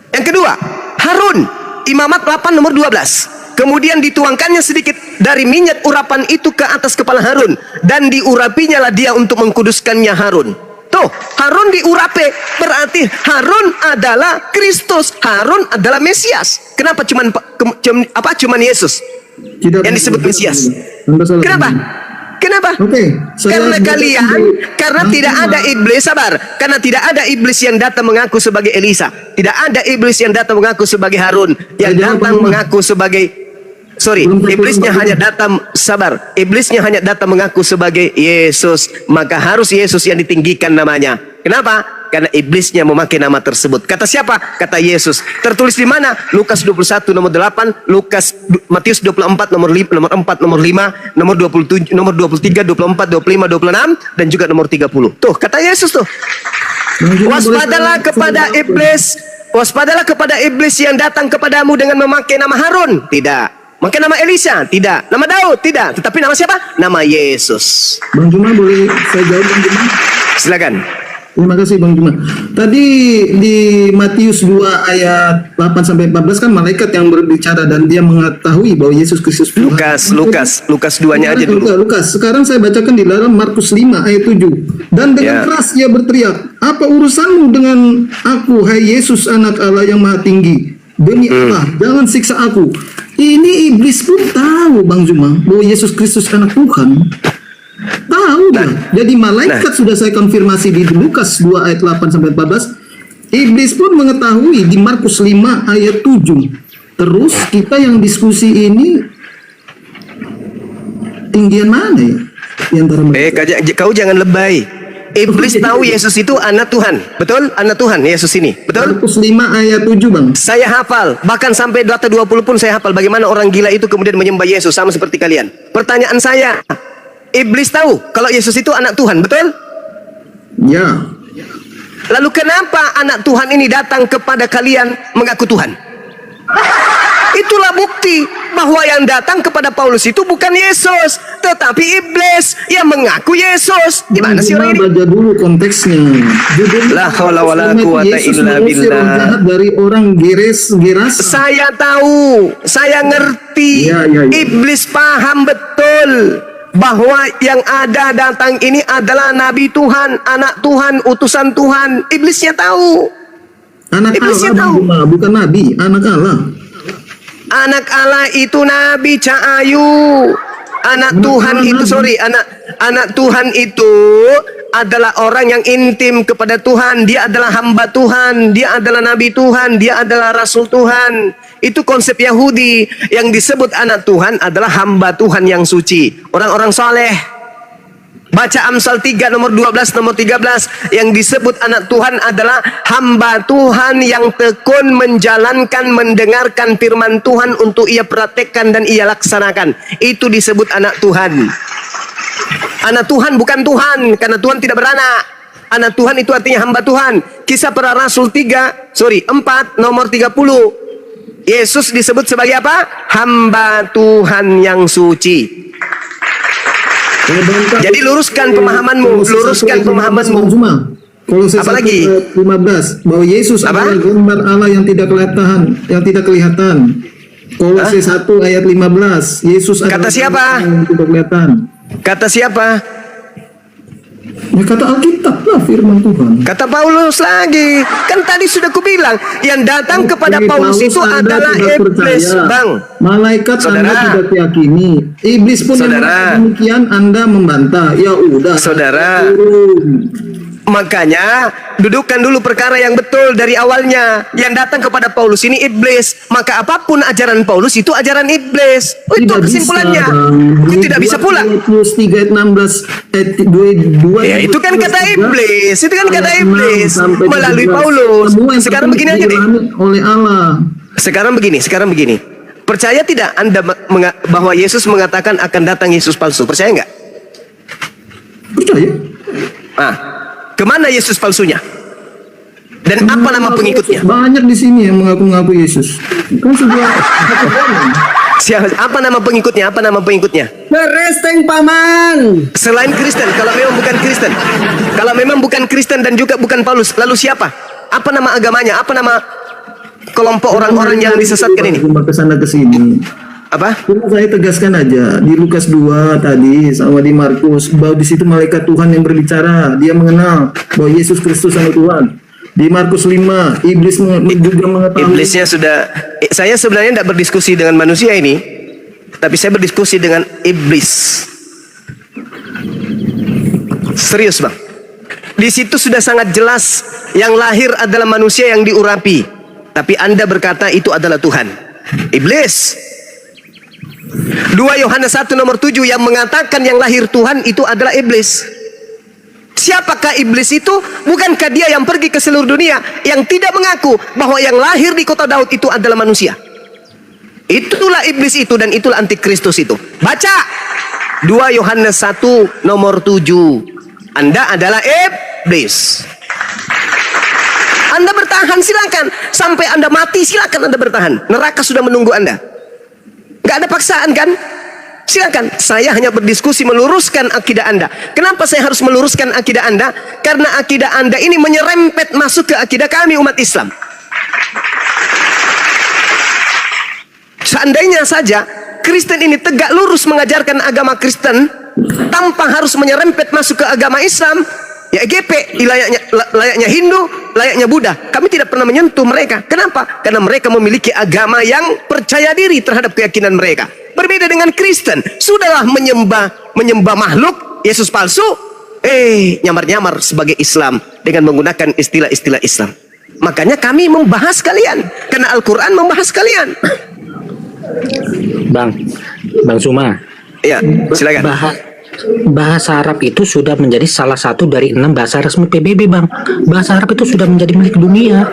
Yang kedua, Harun, Imamat 8 nomor 12. Kemudian dituangkannya sedikit dari minyak urapan itu ke atas kepala Harun, dan diurapinya lah dia untuk mengkuduskannya Harun. Tuh, Harun diurapi, berarti Harun adalah Kristus, Harun adalah Mesias. Kenapa cuman Yesus Tidak yang disebut Mesias? Anda salah. Kenapa? Kenapa? Oke, Karena kalian, karena tidak ada iblis, sabar. Karena tidak ada iblis yang datang mengaku sebagai Elisa. Tidak ada iblis yang datang mengaku sebagai Harun. Yang datang mengaku sebagai iblisnya hanya datang, sabar. Iblisnya hanya datang mengaku sebagai Yesus. Maka harus Yesus yang ditinggikan namanya. Kenapa? Karena iblisnya memakai nama tersebut. Kata siapa? Kata Yesus. Tertulis di mana? Lukas 21 nomor 8, Matius 24 nomor 4 nomor 5, nomor 27, nomor 23, 24, 25, 26 dan juga nomor 30. Tuh, kata Yesus tuh. Waspadalah kepada iblis. Waspadalah kepada iblis yang datang kepadamu dengan memakai nama Harun. Tidak. Memakai nama Elisa. Tidak. Nama Daud. Tidak. Tetapi nama siapa? Nama Yesus. Bang Juma, boleh saya jawab, Bang Juma? Silakan. Terima kasih Bang Juma. Tadi di Matius 2 ayat 8 sampai 14 kan malaikat yang berbicara dan dia mengetahui bahwa Yesus Kristus Tuhan. Lukas 2-nya aja dulu. Lukas. Sekarang saya bacakan di dalam Markus 5 ayat 7. Dan dengan keras ia berteriak, "Apa urusanmu dengan aku, hai Yesus anak Allah yang Maha Tinggi? Demi Allah, jangan siksa aku." Ini iblis pun tahu Bang Juma bahwa Yesus Kristus anak Tuhan. Tahu dia. Jadi malaikat sudah saya konfirmasi di Lukas 2 ayat 8 sampai 14. Iblis pun mengetahui di Markus 5 ayat 7. Terus kita yang diskusi ini tinggian mana ya? Di antara mereka. Kau jangan lebay. Iblis tahu Yesus itu anak Tuhan. Betul? Anak Tuhan Yesus ini. Betul? Markus 5 ayat 7 Bang. Saya hafal. Bahkan sampai data 20 pun saya hafal. Bagaimana orang gila itu kemudian menyembah Yesus sama seperti kalian. Pertanyaan saya, iblis tahu kalau Yesus itu anak Tuhan, betul? Ya. Lalu kenapa anak Tuhan ini datang kepada kalian mengaku Tuhan? Itulah bukti bahwa yang datang kepada Paulus itu bukan Yesus, tetapi iblis yang mengaku Yesus. Di mana sih orang ini? Baca dulu konteksnya. La haula wala quwata illa billah. Dari orang Gerasa. Saya tahu, saya ngerti. Ya. Iblis paham betul bahwa yang ada datang ini adalah nabi Tuhan, anak Tuhan, utusan Tuhan. Iblisnya tahu. Anak Iblisnya Allah, tahu. bukan nabi, anak Allah. Anak Allah itu Nabi Cahayu. Anak Tuhan itu, anak Tuhan itu adalah orang yang intim kepada Tuhan. Dia adalah hamba Tuhan. Dia adalah Nabi Tuhan. Dia adalah Rasul Tuhan. Itu konsep Yahudi. Yang disebut anak Tuhan adalah hamba Tuhan yang suci. Orang-orang soleh. Baca Amsal 3 nomor 12 nomor 13. Yang disebut anak Tuhan adalah hamba Tuhan yang tekun menjalankan, mendengarkan firman Tuhan untuk ia praktekkan dan ia laksanakan. Itu disebut anak Tuhan. Anak Tuhan bukan Tuhan, karena Tuhan tidak beranak. Anak Tuhan itu artinya hamba Tuhan. Kisah para Rasul 4 nomor 30. Yesus disebut sebagai apa? Hamba Tuhan yang suci. Jadi luruskan pemahamanmu, Kalau saya apalagi 15 bahwa Yesus adalah gambar Allah yang tidak kelihatan, Kolose 1 ayat 15. Yesus Kata adalah siapa? yang tidak kelihatan. Kata siapa? Ya, kata Alkitab lah firman Tuhan. Kata Paulus lagi. Kan tadi sudah kubilang, yang datang kepada Oke, Paulus itu Anda adalah tidak iblis, percaya. Bang. Malaikat Saudara. Anda tidak yakini. Iblis pun yang Saudara. mengatakan demikian Anda membantah. Ya udah. Saudara. Turun. Makanya dudukkan dulu perkara yang betul dari awalnya. Yang datang kepada Paulus ini iblis. Maka apapun ajaran Paulus itu ajaran iblis. Oh, itu Tidak kesimpulannya. bisa, Bang. Itu tidak bisa pula. 23 ayat 16 Ya, itu kan kata iblis. Itu kan kata iblis melalui Paulus. Sekarang begini aja nih. Oleh Allah. Sekarang begini. Percaya tidak Anda bahwa Yesus mengatakan akan datang Yesus palsu? Percaya nggak? Percaya? Ah, kemana Yesus palsunya? Dan apa nama pengikutnya? Banyak di sini yang mengaku-ngaku Yesus. Kan sebuah Apa nama pengikutnya? Apa nama pengikutnya? Beresteng paman. Selain Kristen, kalau memang bukan Kristen. Kalau memang bukan Kristen dan juga bukan Paulus, lalu siapa? Apa nama agamanya? Apa nama kelompok orang-orang yang disesatkan ini? Cuma kesana kesini. Apa? Cuma saya tegaskan aja di Lukas 2 tadi sama di Markus bahwa di situ malaikat Tuhan yang berbicara, dia mengenal bahwa Yesus Kristus adalah Tuhan. Di Markus 5 iblis juga mengetahui. Iblisnya sudah. Saya sebenarnya tidak berdiskusi dengan manusia ini, tapi saya berdiskusi dengan iblis. Serius, Bang. Di situ sudah sangat jelas yang lahir adalah manusia yang diurapi, tapi Anda berkata itu adalah Tuhan. Iblis. 2 Yohanes 1 nomor 7 yang mengatakan yang lahir Tuhan itu adalah iblis. Siapakah iblis itu? Bukankah dia yang pergi ke seluruh dunia yang tidak mengaku bahwa yang lahir di kota Daud itu adalah manusia? Itulah iblis itu dan itulah antikristus itu. Baca 2 Yohanes 1 nomor 7. Anda adalah iblis. Anda bertahan silakan. Sampai Anda mati silakan Anda bertahan. Neraka sudah menunggu Anda. Gak ada paksaan kan? Silakan. Saya hanya berdiskusi meluruskan akidah Anda. Kenapa saya harus meluruskan akidah Anda? Karena akidah Anda ini menyerempet masuk ke akidah kami umat Islam. Seandainya saja Kristen ini tegak lurus mengajarkan agama Kristen tanpa harus menyerempet masuk ke agama Islam, ya EGP, layaknya Hindu, layaknya Buddha. Kami tidak pernah menyentuh mereka. Kenapa? Karena mereka memiliki agama yang percaya diri terhadap keyakinan mereka. Berbeda dengan Kristen, sudahlah menyembah makhluk, Yesus palsu, nyamar-nyamar sebagai Islam dengan menggunakan istilah-istilah Islam. Makanya kami membahas kalian, karena Al-Quran membahas kalian. Bang Suma. Ya, silakan. Bahasa Arab itu sudah menjadi salah satu dari 6 bahasa resmi PBB, Bang. Bahasa Arab itu sudah menjadi milik dunia.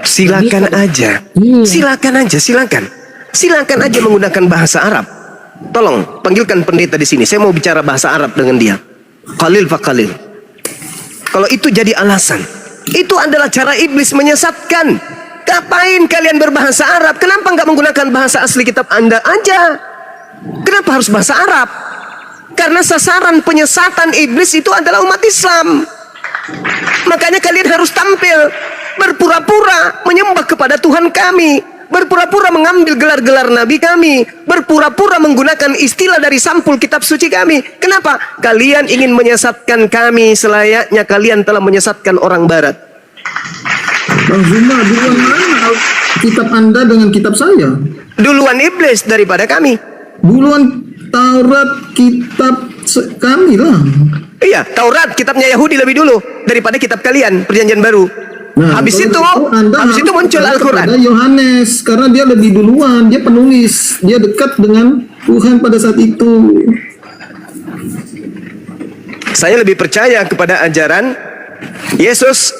Silakan aja. Silakan aja menggunakan bahasa Arab. Tolong panggilkan pendeta di sini. Saya mau bicara bahasa Arab dengan dia. Qalil fa qalil. Kalau itu jadi alasan, itu adalah cara iblis menyesatkan. Ngapain kalian berbahasa Arab? Kenapa nggak menggunakan bahasa asli kitab Anda aja? Kenapa harus bahasa Arab? Karena sasaran penyesatan iblis itu adalah umat Islam. Makanya kalian harus tampil berpura-pura menyembah kepada Tuhan kami, berpura-pura mengambil gelar-gelar nabi kami, berpura-pura menggunakan istilah dari sampul kitab suci kami. Kenapa? Kalian ingin menyesatkan kami selayaknya kalian telah menyesatkan orang barat. Bang Zuma, duluan mana kitab Anda dengan kitab saya? Duluan iblis daripada kami. Duluan Taurat kitab kami lah. Iya, Taurat kitabnya Yahudi lebih dulu daripada kitab kalian, Perjanjian Baru. Nah, habis itu harus muncul Al-Quran. Ada Yohanes, karena dia lebih duluan, dia penulis, dia dekat dengan Tuhan pada saat itu. Saya lebih percaya kepada ajaran Yesus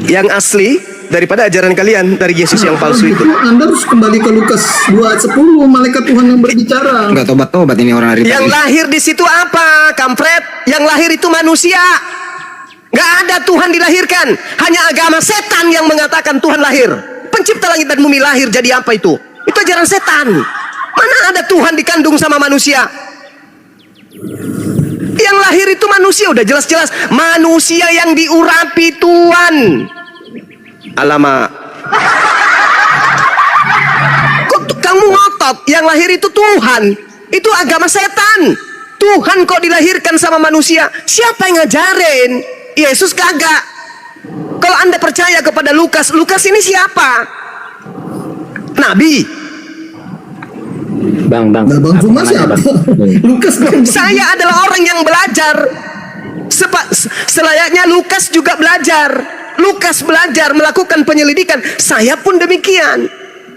yang asli daripada ajaran kalian dari Yesus yang palsu itu. Anda harus kembali ke Lukas 2:10, malaikat Tuhan yang berbicara. Enggak tobat-tobat ini orang hari Yang lahir di situ apa, kampret? Yang lahir itu manusia. Gak ada Tuhan dilahirkan. Hanya agama setan yang mengatakan Tuhan lahir. Pencipta langit dan bumi lahir, jadi apa itu? Itu ajaran setan. Mana ada Tuhan dikandung sama manusia? Yang lahir itu manusia, udah jelas-jelas manusia yang diurapi Tuhan. Alamak. ngotot yang lahir itu Tuhan. Itu agama setan. Tuhan kok dilahirkan sama manusia? Siapa yang ngajarin? Yesus kagak. Kalau Anda percaya kepada Lukas, Lukas ini siapa? Nabi. Nah, Bang Zuma siapa? Lukas dong. Saya adalah orang yang belajar. Selayaknya Lukas juga belajar. Lukas belajar melakukan penyelidikan. Saya pun demikian.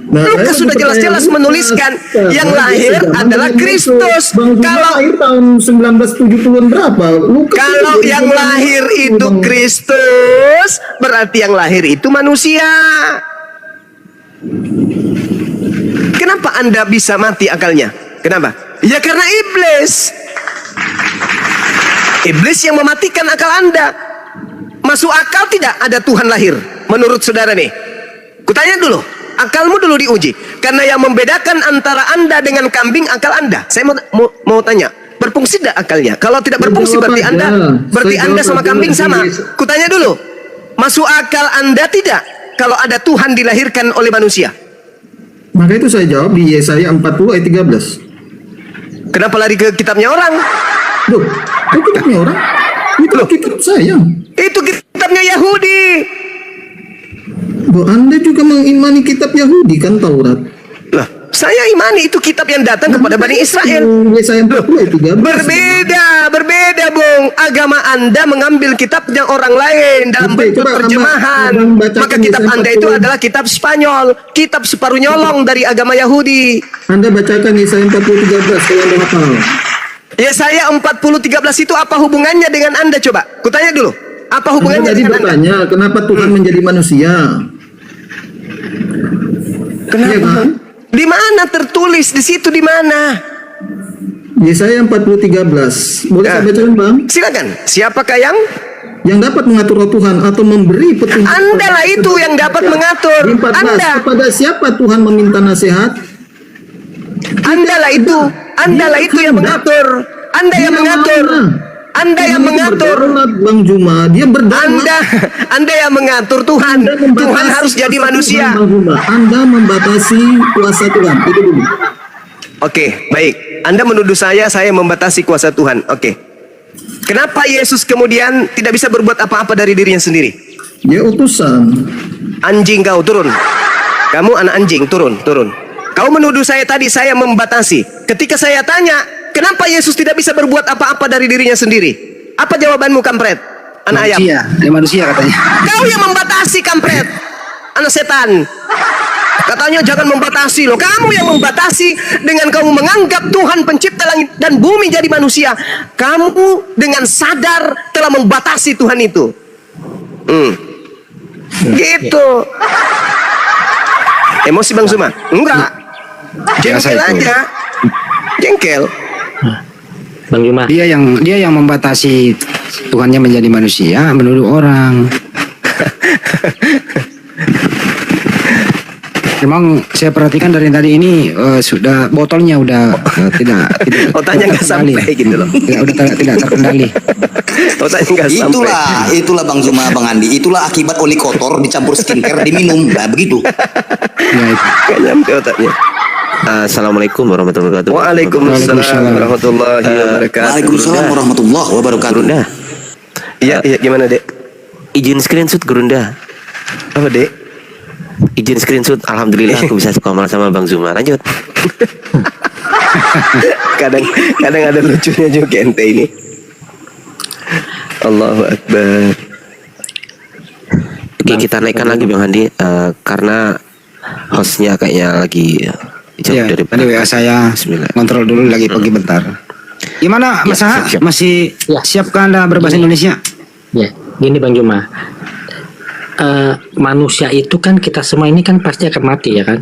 Nah, Lukas saya sudah percaya jelas-jelas Lukas. menuliskan yang Nah, lahir dia adalah zaman Kristus. Bang Zuma Kalau lahir tahun 1970-an berapa? Lukas kalau itu yang 2000-an lahir itu Bang. Kristus, berarti yang lahir itu manusia. Kenapa Anda bisa mati akalnya? Kenapa? Ya karena iblis. Iblis yang mematikan akal Anda. Masuk akal tidak ada Tuhan lahir? Menurut saudara nih. Kutanya dulu. Akalmu dulu diuji. Karena yang membedakan antara Anda dengan kambing akal Anda. Saya mau tanya. Berfungsi tidak akalnya? Kalau tidak berfungsi berarti Anda sama kambing sama. Kutanya dulu. Masuk akal Anda tidak? Kalau ada Tuhan dilahirkan oleh manusia. Maka itu saya jawab di Yesaya 40 ayat 13. Kenapa lari ke kitabnya orang? Duh, itu kitabnya orang? Itu kitab saya. Itu kitabnya Yahudi. Bu, Anda juga mengimani kitab Yahudi kan, Taurat? Lah, saya imani itu kitab yang datang kepada Bani Israel. Yesaya 40 ayat 13. Berbeda, Bung. Agama Anda mengambil kitabnya orang lain dalam Oke, bentuk coba terjemahan. Abang bacakan Maka kitab Yesaya Anda itu 40. adalah kitab Spanyol, kitab separuh nyolong dari agama Yahudi. Anda bacakan Yesaya 40 13 kalau Anda hafal. Yesaya 40:13 itu apa hubungannya dengan Anda coba? Kutanya dulu. Apa Anda hubungannya tadi dengan Anda? bertanya, kenapa Tuhan menjadi manusia? Kenapa? Iya, kan? Di mana tertulis? Di situ di mana? Yesaya 40:13. Boleh saya Ya. bacakan, Bang? Silakan. Siapakah yang? Yang dapat mengatur roh Tuhan atau memberi petunjuk. Anda lah itu yang dapat mengatur. Di 14, Anda. kepada siapa Tuhan meminta nasihat? Anda lah itu. Anda lah itu yang mengatur. Anda yang Dia mengatur. mana? Anda yang Tuhan itu mengatur. berdaulat, Bang Juma. Dia berdaulat. Anda yang mengatur Tuhan. Anda membatasi Tuhan harus jadi kuasa manusia. Tuhan, Bang Juma. Anda membatasi kuasa Tuhan. Itu dulu. Oke, baik. Anda menuduh saya membatasi kuasa Tuhan. Oke. Kenapa Yesus kemudian tidak bisa berbuat apa-apa dari dirinya sendiri? Dia utusan. Anjing kau, turun. Kamu anak anjing, turun. Kau menuduh saya tadi saya membatasi. Ketika saya tanya, kenapa Yesus tidak bisa berbuat apa-apa dari dirinya sendiri? Apa jawabanmu, kampret? Anak ayam. Manusia katanya. Kau yang membatasi, kampret. Anak setan. Katanya jangan membatasi loh. Kamu yang membatasi dengan kamu menganggap Tuhan pencipta langit dan bumi jadi manusia. Kamu dengan sadar telah membatasi Tuhan itu. Gitu. Emosi Bang Zuma? Enggak. Jengkel aja. Jengkel. Bang Juma. Dia yang membatasi Tuhannya menjadi manusia, menuduh orang. Memang saya perhatikan dari tadi ini sudah botolnya udah tidak Otaknya nggak terkendali. sampai gitu loh. Tidak terkendali. Otaknya nggak sampai. Itulah Bang Zuma, Bang Andi. Itulah akibat oli kotor dicampur skincare diminum. Nah, begitu. Ya, itu. Nggak nyampe otaknya. Assalamualaikum warahmatullahi wabarakatuh. Waalaikumsalam warahmatullahi wabarakatuh. Waalaikumsalam warahmatullahi wabarakatuh. Gurunda, Iya, gimana, Dek? izin screenshot Gurunda. Apa, Dek? Izin screenshot. Alhamdulillah aku bisa sekolah sama Bang Zuma. Lanjut. kadang ada lucunya juga ente ini. Allahu Akbar. Oke, kita naikkan lagi Bang Andi karena hostnya kayaknya lagi jauh Ya, dari tadi WA saya Bismillah. kontrol dulu lagi pergi bentar. Gimana Mas Aha? siap. Masih Ya. siapkah Anda berbahasa Indonesia? Ya, gini Bang Juma. Manusia itu kan kita semua ini kan pasti akan mati ya kan.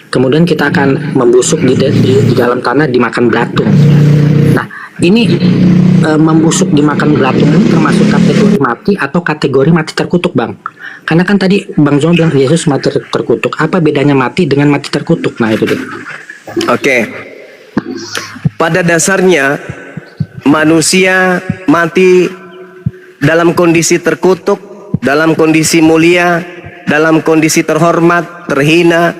Kemudian kita akan membusuk di dalam tanah dimakan belatung. Nah, ini membusuk dimakan belatung ini termasuk kategori mati atau kategori mati terkutuk, Bang? Karena kan tadi Bang Zon bilang Yesus mati terkutuk. Apa bedanya mati dengan mati terkutuk? Nah, itu deh. Oke. Pada dasarnya manusia mati dalam kondisi terkutuk, dalam kondisi mulia, dalam kondisi terhormat, terhina,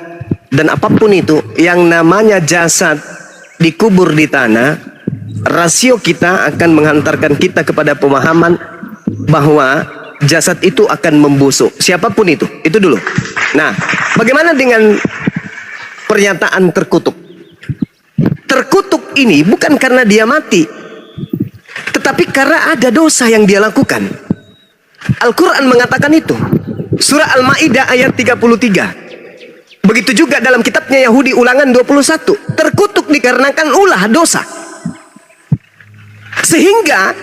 dan apapun itu yang namanya jasad dikubur di tanah, rasio kita akan menghantarkan kita kepada pemahaman bahwa jasad itu akan membusuk. Siapapun itu dulu. Nah, bagaimana dengan pernyataan terkutuk? Terkutuk ini bukan karena dia mati, tetapi karena ada dosa yang dia lakukan. Al-Quran mengatakan itu. Surah Al-Ma'idah ayat 33. Begitu juga dalam kitabnya Yahudi Ulangan 21. Terkutuk dikarenakan ulah dosa. Sehingga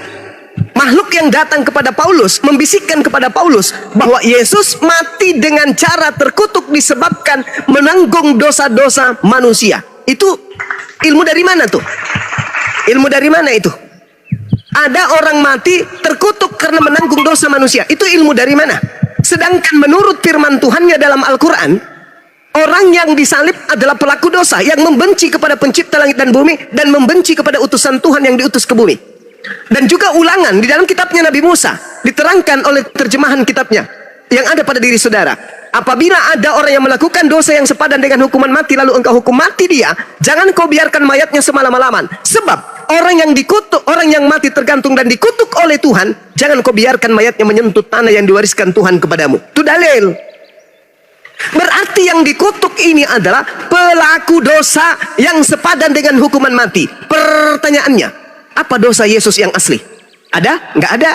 makhluk yang datang kepada Paulus membisikkan kepada Paulus bahwa Yesus mati dengan cara terkutuk disebabkan menanggung dosa-dosa manusia. Itu ilmu dari mana tuh? Ilmu dari mana itu? Ada orang mati terkutuk karena menanggung dosa manusia. Itu ilmu dari mana? Sedangkan menurut firman Tuhannya dalam Al-Quran, orang yang disalib adalah pelaku dosa yang membenci kepada pencipta langit dan bumi dan membenci kepada utusan Tuhan yang diutus ke bumi. Dan juga Ulangan di dalam kitabnya Nabi Musa diterangkan oleh terjemahan kitabnya yang ada pada diri saudara. Apabila ada orang yang melakukan dosa yang sepadan dengan hukuman mati lalu engkau hukum mati dia, jangan kau biarkan mayatnya semalam-malaman. Sebab orang yang dikutuk, orang yang mati tergantung dan dikutuk oleh Tuhan, jangan kau biarkan mayatnya menyentuh tanah yang diwariskan Tuhan kepadamu. Itu dalil. Berarti yang dikutuk ini adalah pelaku dosa yang sepadan dengan hukuman mati. Pertanyaannya, apa dosa Yesus yang asli? Ada? Nggak ada.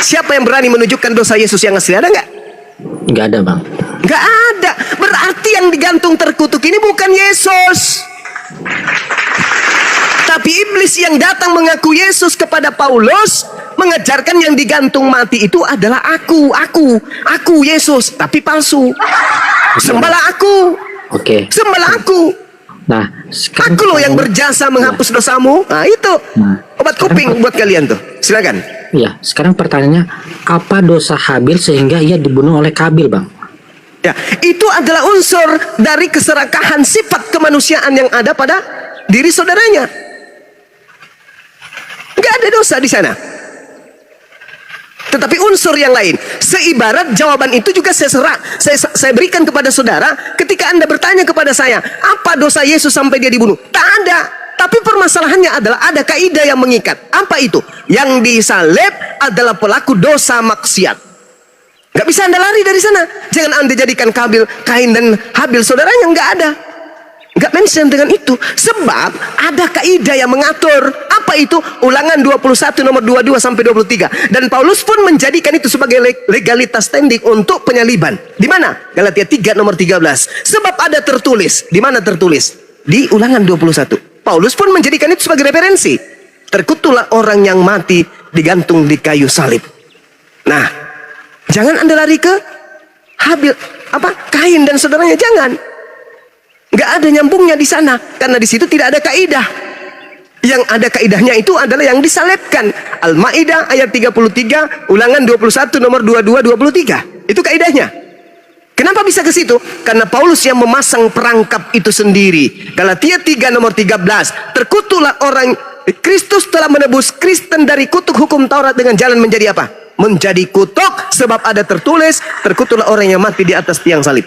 Siapa yang berani menunjukkan dosa Yesus yang asli? Ada nggak? Nggak ada, Bang. Nggak ada. Berarti yang digantung terkutuk ini bukan Yesus, tapi iblis yang datang mengaku Yesus kepada Paulus, mengajarkan yang digantung mati itu adalah aku Yesus, tapi palsu. Sembahlah aku. Oke. Sembahlah aku. Nah, sekarang Aku loh yang berjasa menghapus dosamu. Nah, itu obat kuping buat kalian tuh. Silakan. Ya, sekarang pertanyaannya, apa dosa Habil sehingga ia dibunuh oleh Kabil, Bang? Ya, itu adalah unsur dari keserakahan sifat kemanusiaan yang ada pada diri saudaranya. Nggak ada dosa di sana. Tetapi unsur yang lain. Seibarat jawaban itu juga saya berikan kepada saudara ketika Anda bertanya kepada saya, apa dosa Yesus sampai dia dibunuh? Tak ada. Tapi permasalahannya adalah ada kaidah yang mengikat. Apa itu? Yang disalib adalah pelaku dosa maksiat. Gak bisa Anda lari dari sana. Jangan Anda jadikan Kain dan Habil saudaranya. Nggak ada. Nggak mention dengan itu. Sebab ada kaidah yang mengatur. Apa itu? Ulangan 21 nomor 22 sampai 23. Dan Paulus pun menjadikan itu sebagai legalitas standing untuk penyaliban. Di mana? Galatia 3 nomor 13. Sebab ada tertulis. Di mana tertulis? Di Ulangan 21. Paulus pun menjadikan itu sebagai referensi. Terkutuklah orang yang mati digantung di kayu salib. Nah, jangan Anda lari ke Kain dan saudaranya, jangan. Nggak ada nyambungnya di sana, karena di situ tidak ada kaidah. Yang ada kaidahnya itu adalah yang disalibkan. Al-Maidah ayat 33, Ulangan 21 nomor 22 23. Itu kaidahnya. Kenapa bisa ke situ? Karena Paulus yang memasang perangkap itu sendiri. Galatia 3 nomor 13. Terkutuklah orang, Kristus telah menebus Kristen dari kutuk hukum Taurat dengan jalan menjadi apa? Menjadi kutuk, sebab ada tertulis, terkutuklah orang yang mati di atas tiang salib.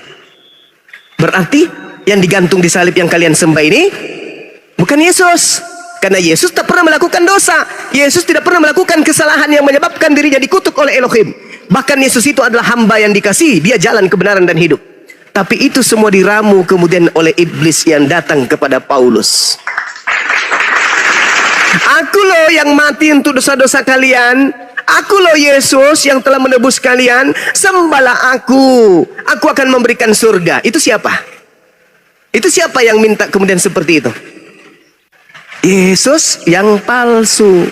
Berarti yang digantung di salib yang kalian sembah ini bukan Yesus. Karena Yesus tak pernah melakukan dosa. Yesus tidak pernah melakukan kesalahan yang menyebabkan dirinya dikutuk oleh Elohim. Bahkan Yesus itu adalah hamba yang dikasihi. Dia jalan kebenaran dan hidup. Tapi itu semua diramu kemudian oleh iblis yang datang kepada Paulus. Aku loh yang mati untuk dosa-dosa kalian. Aku loh Yesus yang telah menebus kalian. Sembahlah aku. Aku akan memberikan surga. Itu siapa? Itu siapa yang minta kemudian seperti itu? Yesus yang palsu.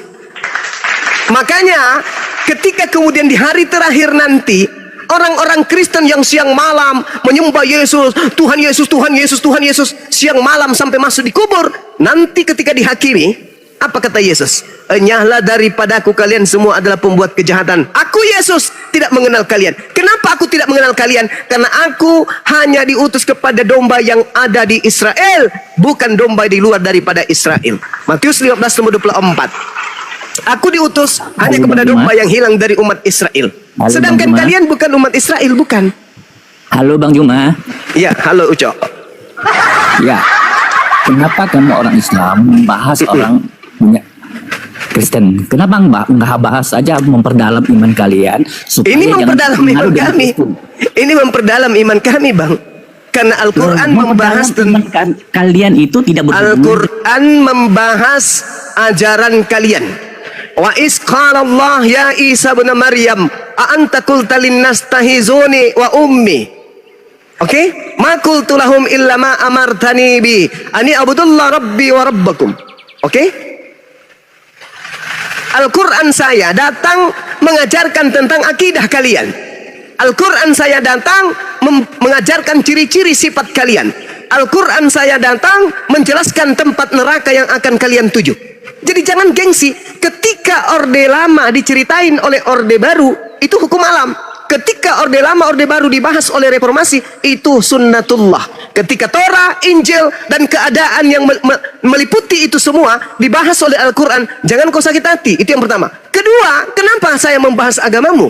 Makanya ketika kemudian di hari terakhir nanti, orang-orang Kristen yang siang malam menyembah Yesus, Tuhan Yesus, Tuhan Yesus, Tuhan Yesus, siang malam sampai masuk di kubur, nanti ketika dihakimi, apa kata Yesus? Enyahlah daripadaku, kalian semua adalah pembuat kejahatan. Aku Yesus tidak mengenal kalian. Kenapa aku tidak mengenal kalian? Karena aku hanya diutus kepada domba yang ada di Israel, bukan domba di luar daripada Israel. Matius 15 nomor 24. Aku diutus hanya kepada domba yang hilang dari umat Israel. Sedangkan kalian bukan umat Israel, bukan. Halo Bang Juma. Ya, halo Ucok. Ya. Kenapa kamu orang Islam membahas orang punya Kristen? Kenapa nggak bahas aja memperdalam iman kalian? Supaya Ini memperdalam iman pengaruh dengan kami. Kristen. Ini memperdalam iman kami, Bang. Karena Al-Quran membahas Memperdalam iman kalian itu tidak berhubungan. Al-Quran membahas ajaran kalian. Wa is qala Allah ya Isa bin Maryam a anta qulta linnas tahizuni wa ummi. Oke? Ma qultu lahum illa ma amartani bi ani abudullah rabbi wa rabbakum. Oke? Al-Quran saya datang mengajarkan tentang akidah kalian. Al-Quran saya datang mengajarkan ciri-ciri sifat kalian. Al-Quran saya datang menjelaskan tempat neraka yang akan kalian tuju. Jadi jangan gengsi. Ketika Orde Lama diceritain oleh Orde Baru, itu hukum alam. Ketika Orde Lama, Orde Baru dibahas oleh Reformasi, itu sunnatullah. Ketika Torah, Injil, dan keadaan yang meliputi itu semua dibahas oleh Al-Quran, jangan kau sakit hati. Itu yang pertama. Kedua, kenapa saya membahas agamamu?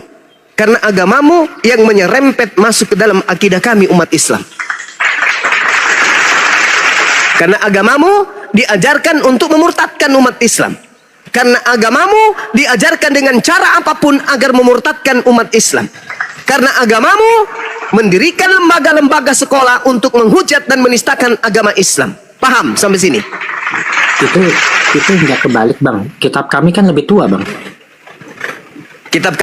Karena agamamu yang menyerempet masuk ke dalam akidah kami umat Islam. Karena agamamu diajarkan untuk memurtadkan umat Islam. Karena agamamu diajarkan dengan cara apapun agar memurtadkan umat Islam. Karena agamamu mendirikan lembaga-lembaga sekolah untuk menghujat dan menistakan agama Islam. Paham sampai sini? Itu nggak kebalik, Bang. Kitab kami kan lebih tua, Bang. Kitab